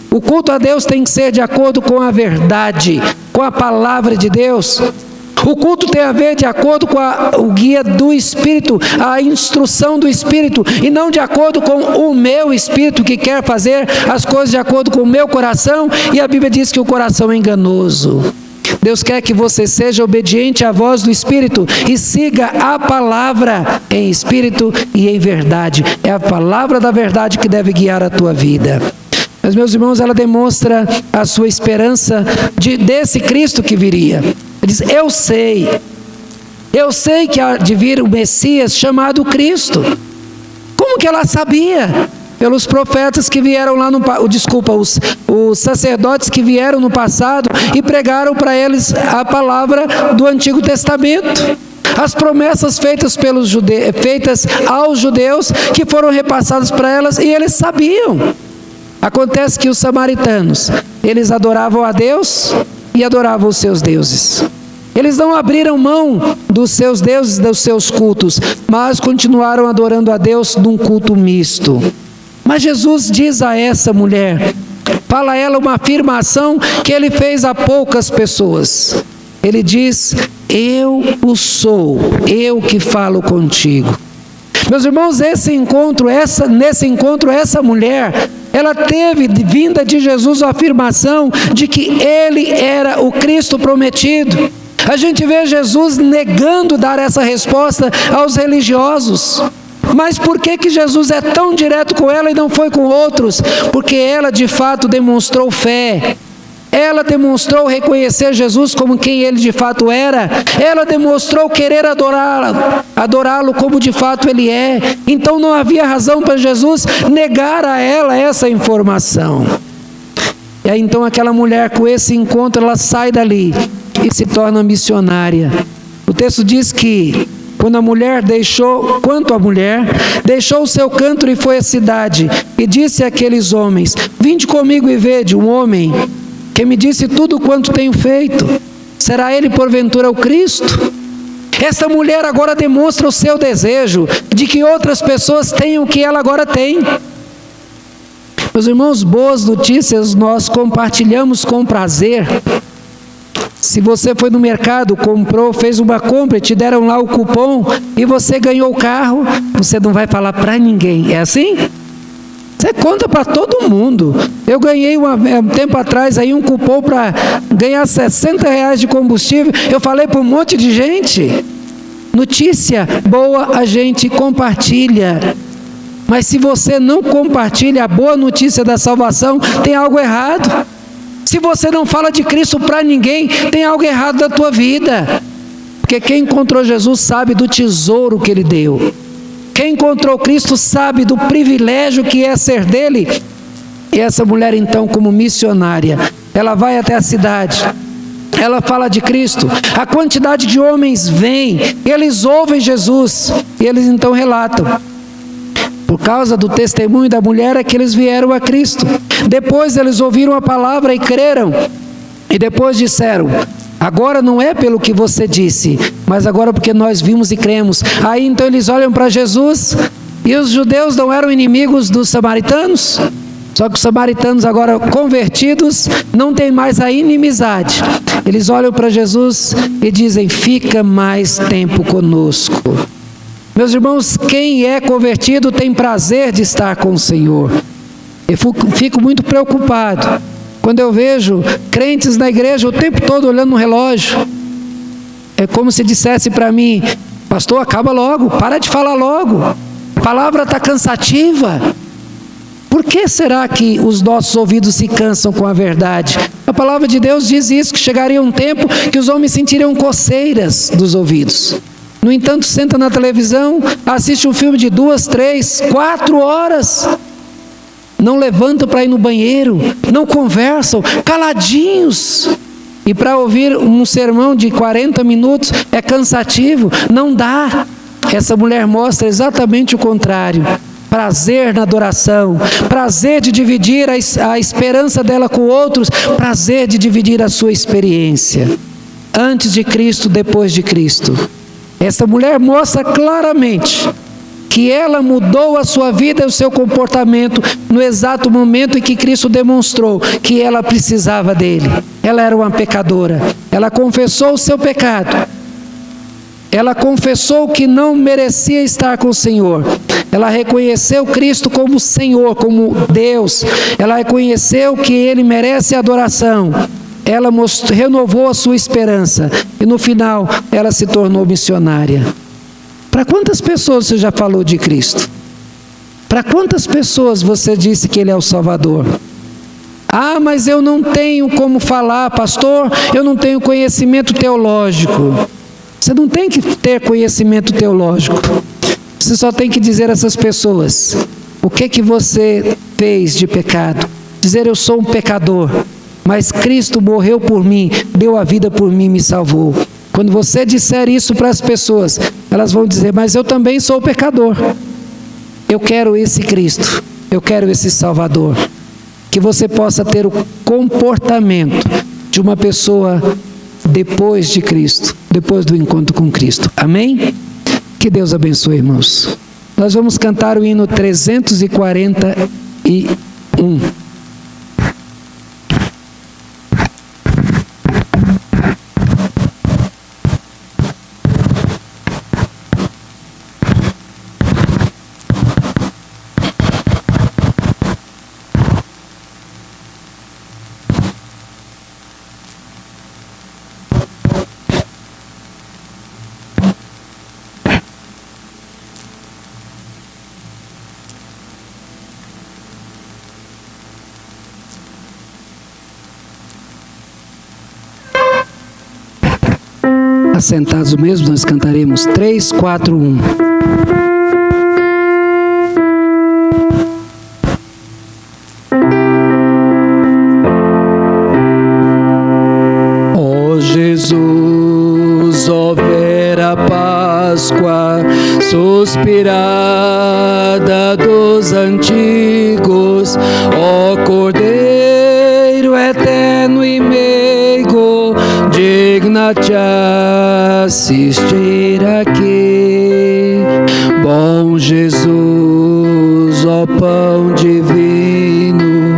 O culto a Deus tem que ser de acordo com a verdade, com a palavra de Deus. O culto tem a ver de acordo com o guia do Espírito, a instrução do Espírito, e não de acordo com o meu espírito que quer fazer as coisas de acordo com o meu coração, e a Bíblia diz que o coração é enganoso. Deus quer que você seja obediente à voz do Espírito e siga a palavra em espírito e em verdade. É a palavra da verdade que deve guiar a tua vida. Mas, meus irmãos, ela demonstra a sua esperança desse Cristo que viria. Ele diz: eu sei que há de vir o Messias chamado Cristo. Como que ela sabia? Pelos profetas que vieram lá os sacerdotes que vieram no passado e pregaram para eles a palavra do Antigo Testamento. As promessas feitas aos judeus que foram repassadas para elas, e eles sabiam. Acontece que os samaritanos, eles adoravam a Deus e adoravam os seus deuses. Eles não abriram mão dos seus deuses, dos seus cultos, mas continuaram adorando a Deus num culto misto. Mas Jesus diz a essa mulher, fala a ela uma afirmação que ele fez a poucas pessoas. Ele diz: eu o sou, eu que falo contigo. Meus irmãos, nesse encontro, essa mulher, ela teve vinda de Jesus a afirmação de que ele era o Cristo prometido. A gente vê Jesus negando dar essa resposta aos religiosos. Mas por que Jesus é tão direto com ela e não foi com outros? Porque ela de fato demonstrou fé. Ela demonstrou reconhecer Jesus como quem ele de fato era. Ela demonstrou querer adorá-lo como de fato ele é. Então não havia razão para Jesus negar a ela essa informação. E aí então aquela mulher, com esse encontro, ela sai dali e se torna missionária. O texto diz que quanto a mulher deixou o seu canto e foi à cidade, e disse àqueles homens: vinde comigo e vede um homem que me disse tudo quanto tenho feito. Será ele porventura o Cristo? Essa mulher agora demonstra o seu desejo de que outras pessoas tenham o que ela agora tem. Meus irmãos, boas notícias nós compartilhamos com prazer. Se você foi no mercado, comprou, fez uma compra e te deram lá o cupom e você ganhou o carro, você não vai falar para ninguém, é assim? Você conta para todo mundo. Eu ganhei um tempo atrás aí um cupom para ganhar R$60 de combustível. Eu falei para um monte de gente. Notícia boa a gente compartilha. Mas se você não compartilha a boa notícia da salvação, tem algo errado. Se você não fala de Cristo para ninguém, tem algo errado na tua vida. Porque quem encontrou Jesus sabe do tesouro que ele deu. Quem encontrou Cristo sabe do privilégio que é ser dele. E essa mulher então, como missionária, ela vai até a cidade, ela fala de Cristo, a quantidade de homens vem, eles ouvem Jesus, e eles então relatam, por causa do testemunho da mulher é que eles vieram a Cristo. Depois eles ouviram a palavra e creram, e depois disseram: agora não é pelo que você disse, mas agora porque nós vimos e cremos. Aí então eles olham para Jesus, e os judeus não eram inimigos dos samaritanos? Só que os samaritanos agora convertidos não têm mais a inimizade. Eles olham para Jesus e dizem: fica mais tempo conosco. Meus irmãos, quem é convertido tem prazer de estar com o Senhor. Eu fico muito preocupado quando eu vejo crentes na igreja o tempo todo olhando no relógio. É como se dissesse para mim: pastor, acaba logo, para de falar logo, a palavra está cansativa. Por que será que os nossos ouvidos se cansam com a verdade? A palavra de Deus diz isso, que chegaria um tempo que os homens sentiriam coceiras dos ouvidos. No entanto, senta na televisão, assiste um filme de 2, 3, 4 horas. Não levantam para ir no banheiro, não conversam, caladinhos. E para ouvir um sermão de 40 minutos é cansativo, não dá. Essa mulher mostra exatamente o contrário. Prazer na adoração, prazer de dividir a esperança dela com outros, prazer de dividir a sua experiência. Antes de Cristo, depois de Cristo. Essa mulher mostra claramente que ela mudou a sua vida e o seu comportamento no exato momento em que Cristo demonstrou que ela precisava dele. Ela era uma pecadora. Ela confessou o seu pecado. Ela confessou que não merecia estar com o Senhor. Ela reconheceu Cristo como Senhor, como Deus. Ela reconheceu que Ele merece adoração. Ela renovou a sua esperança. E no final, ela se tornou missionária. Para quantas pessoas você já falou de Cristo? Para quantas pessoas você disse que Ele é o Salvador? Ah, mas eu não tenho como falar, pastor, eu não tenho conhecimento teológico. Você não tem que ter conhecimento teológico. Você só tem que dizer a essas pessoas o que você fez de pecado. Dizer: eu sou um pecador, mas Cristo morreu por mim, deu a vida por mim, me salvou. Quando você disser isso para as pessoas, elas vão dizer: mas eu também sou pecador. Eu quero esse Cristo, eu quero esse Salvador. que você possa ter o comportamento de uma pessoa depois de Cristo, depois do encontro com Cristo. Amém? Que Deus abençoe, irmãos. Nós vamos cantar o hino 341. Assentados mesmo, nós cantaremos 3, 4, 1. Ó Jesus, ó vera Páscoa, suspirada dos antigos, ó Cordeiro eterno e meigo, digna-te assistir aqui. Bom Jesus, ó pão divino,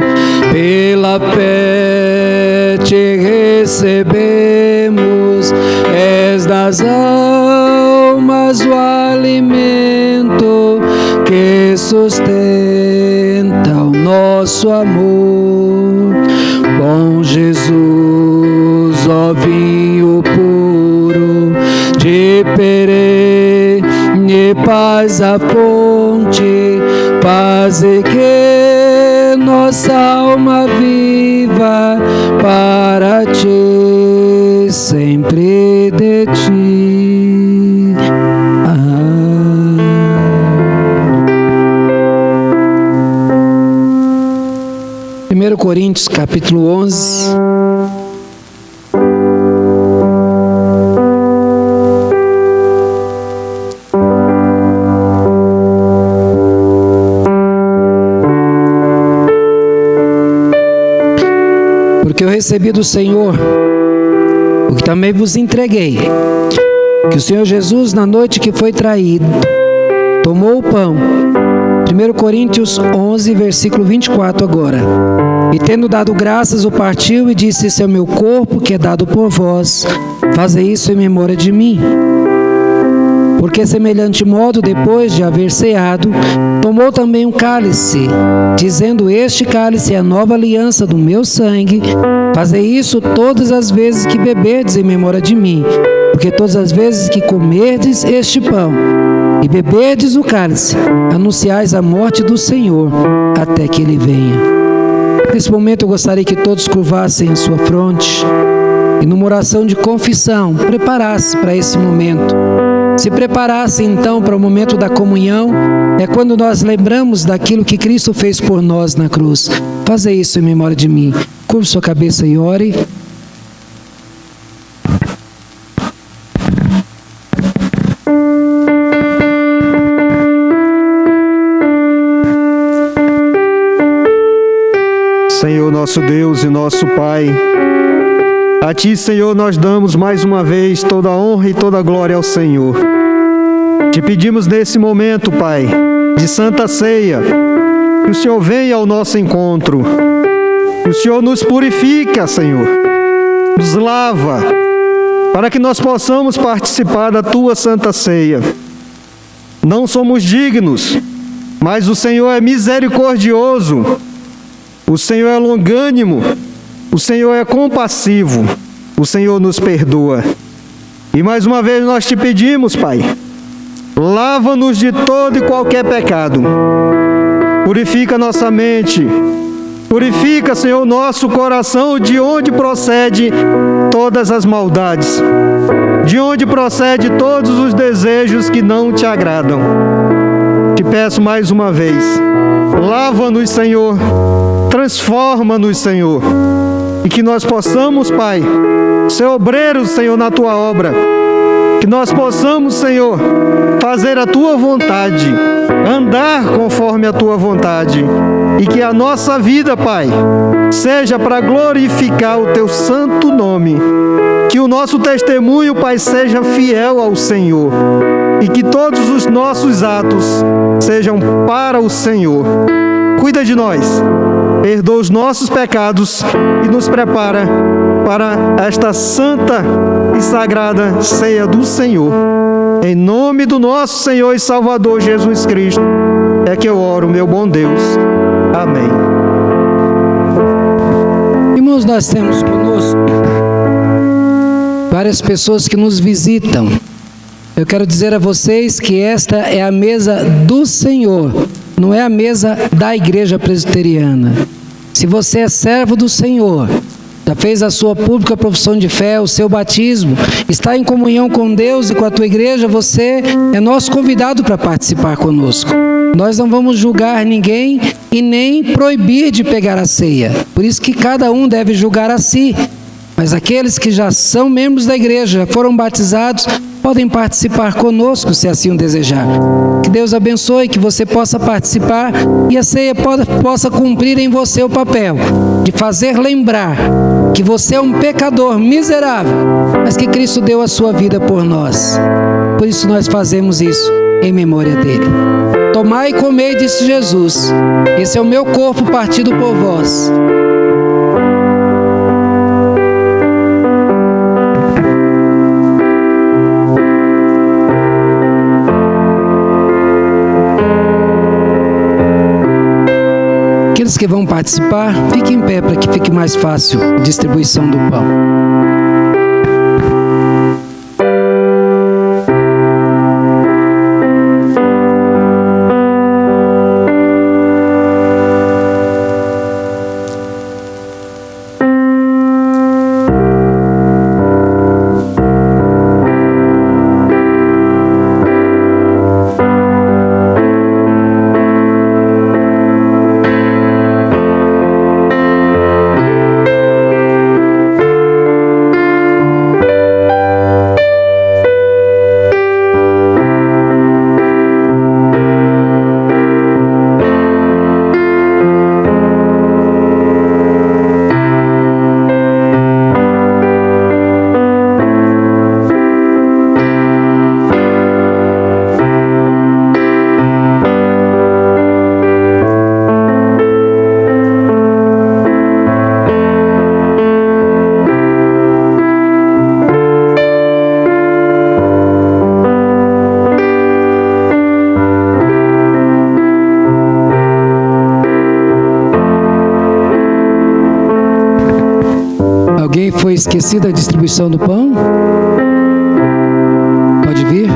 pela fé te recebemos, és das almas o alimento que sustenta o nosso amor. Bom Jesus, ó vinho puro, de perene paz a fonte, faze que nossa alma viva para ti, sempre de ti. 1 Coríntios, capítulo 11. Porque eu recebi do Senhor o que também vos entreguei, que o Senhor Jesus, na noite que foi traído, tomou o pão. 1 Coríntios 11, versículo 24 agora. E tendo dado graças, o partiu e disse: esse é o meu corpo que é dado por vós, fazei isso em memória de mim. Porque semelhante modo, depois de haver ceado, tomou também um cálice, dizendo: este cálice é a nova aliança do meu sangue, fazei isso todas as vezes que beberdes em memória de mim. Porque todas as vezes que comerdes este pão e beberdes o cálice, anunciais a morte do Senhor, até que Ele venha. Nesse momento eu gostaria que todos curvassem a sua fronte e numa oração de confissão, preparasse para esse momento. Se preparasse então para o momento da comunhão, é quando nós lembramos daquilo que Cristo fez por nós na cruz. Faça isso em memória de mim. Curve sua cabeça e ore.
Senhor nosso Deus e nosso Pai, a Ti, Senhor, nós damos mais uma vez toda a honra e toda a glória ao Senhor. Te pedimos nesse momento, Pai, de Santa Ceia, que o Senhor venha ao nosso encontro, que o Senhor nos purifica, Senhor, nos lava, para que nós possamos participar da Tua Santa Ceia. Não somos dignos, mas o Senhor é misericordioso, o Senhor é longânimo, o Senhor é compassivo, o Senhor nos perdoa. E mais uma vez nós te pedimos, Pai, lava-nos de todo e qualquer pecado, purifica nossa mente, purifica, Senhor, nosso coração, de onde procede todas as maldades, de onde procede todos os desejos que não te agradam. Te peço mais uma vez, lava-nos, Senhor, transforma-nos, Senhor, e que nós possamos, Pai, ser obreiros, Senhor, na Tua obra, que nós possamos, Senhor, fazer a Tua vontade, andar conforme a Tua vontade, e que a nossa vida, Pai, seja para glorificar o Teu santo nome, que o nosso testemunho, Pai, seja fiel ao Senhor, e que todos os nossos atos sejam para o Senhor. Cuida de nós, perdoa os nossos pecados e nos prepara para esta santa e sagrada ceia do Senhor. Em nome do nosso Senhor e Salvador Jesus Cristo, é que eu oro, meu bom Deus. Amém.
Irmãos, nós temos conosco várias pessoas que nos visitam. Eu quero dizer a vocês que esta é a mesa do Senhor, não é a mesa da Igreja Presbiteriana. Se você é servo do Senhor, já fez a sua pública profissão de fé, o seu batismo, está em comunhão com Deus e com a tua igreja, você é nosso convidado para participar conosco. Nós não vamos julgar ninguém e nem proibir de pegar a ceia. Por isso que cada um deve julgar a si. Mas aqueles que já são membros da igreja, já foram batizados, podem participar conosco, se assim o desejar. Que Deus abençoe, que você possa participar e a ceia possa cumprir em você o papel de fazer lembrar que você é um pecador miserável, mas que Cristo deu a sua vida por nós. Por isso nós fazemos isso em memória dele. Tomai e comei, disse Jesus, esse é o meu corpo partido por vós. Aqueles que vão participar, fiquem em pé para que fique mais fácil a distribuição do pão. Alguém foi esquecido da distribuição do pão? Pode vir.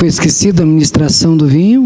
foi esquecido a ministração do vinho.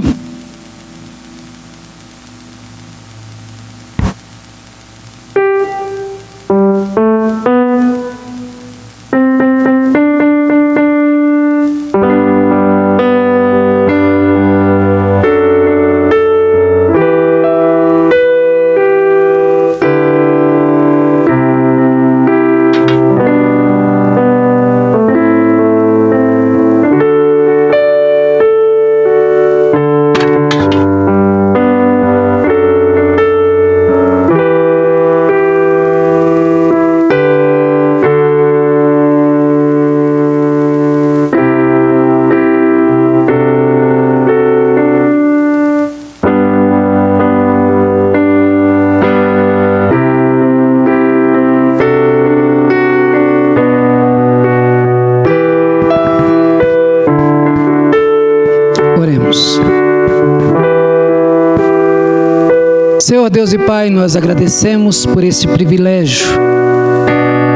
Senhor Deus e Pai, nós agradecemos por esse privilégio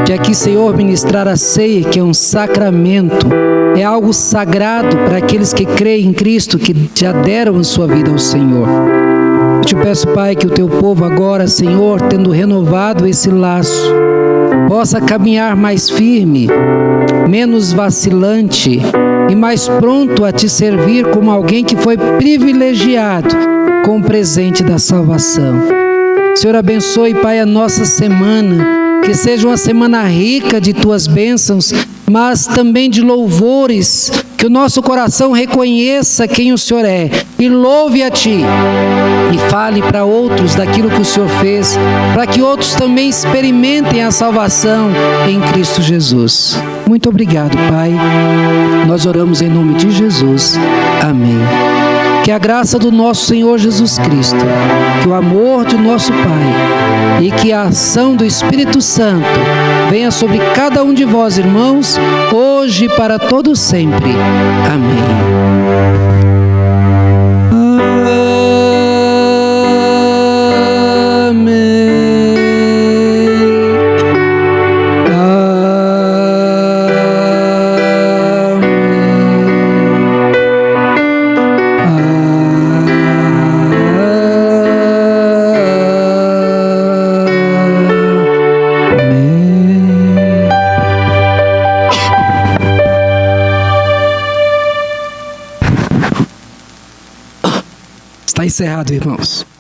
de aqui, Senhor, ministrar a ceia, que é um sacramento, é algo sagrado para aqueles que creem em Cristo, que já deram a sua vida ao Senhor. Eu te peço, Pai, que o teu povo agora, Senhor, tendo renovado esse laço, possa caminhar mais firme, menos vacilante e mais pronto a te servir como alguém que foi privilegiado com o presente da salvação. Senhor, abençoe, Pai, a nossa semana, que seja uma semana rica de tuas bênçãos, mas também de louvores, que o nosso coração reconheça quem o Senhor é e louve a Ti e fale para outros daquilo que o Senhor fez, para que outros também experimentem a salvação em Cristo Jesus. Muito obrigado, Pai. Nós oramos em nome de Jesus. Amém. Que a graça do nosso Senhor Jesus Cristo, que o amor de nosso Pai e que a ação do Espírito Santo venha sobre cada um de vós, irmãos, hoje e para todo sempre. Amém. Está encerrado, irmãos.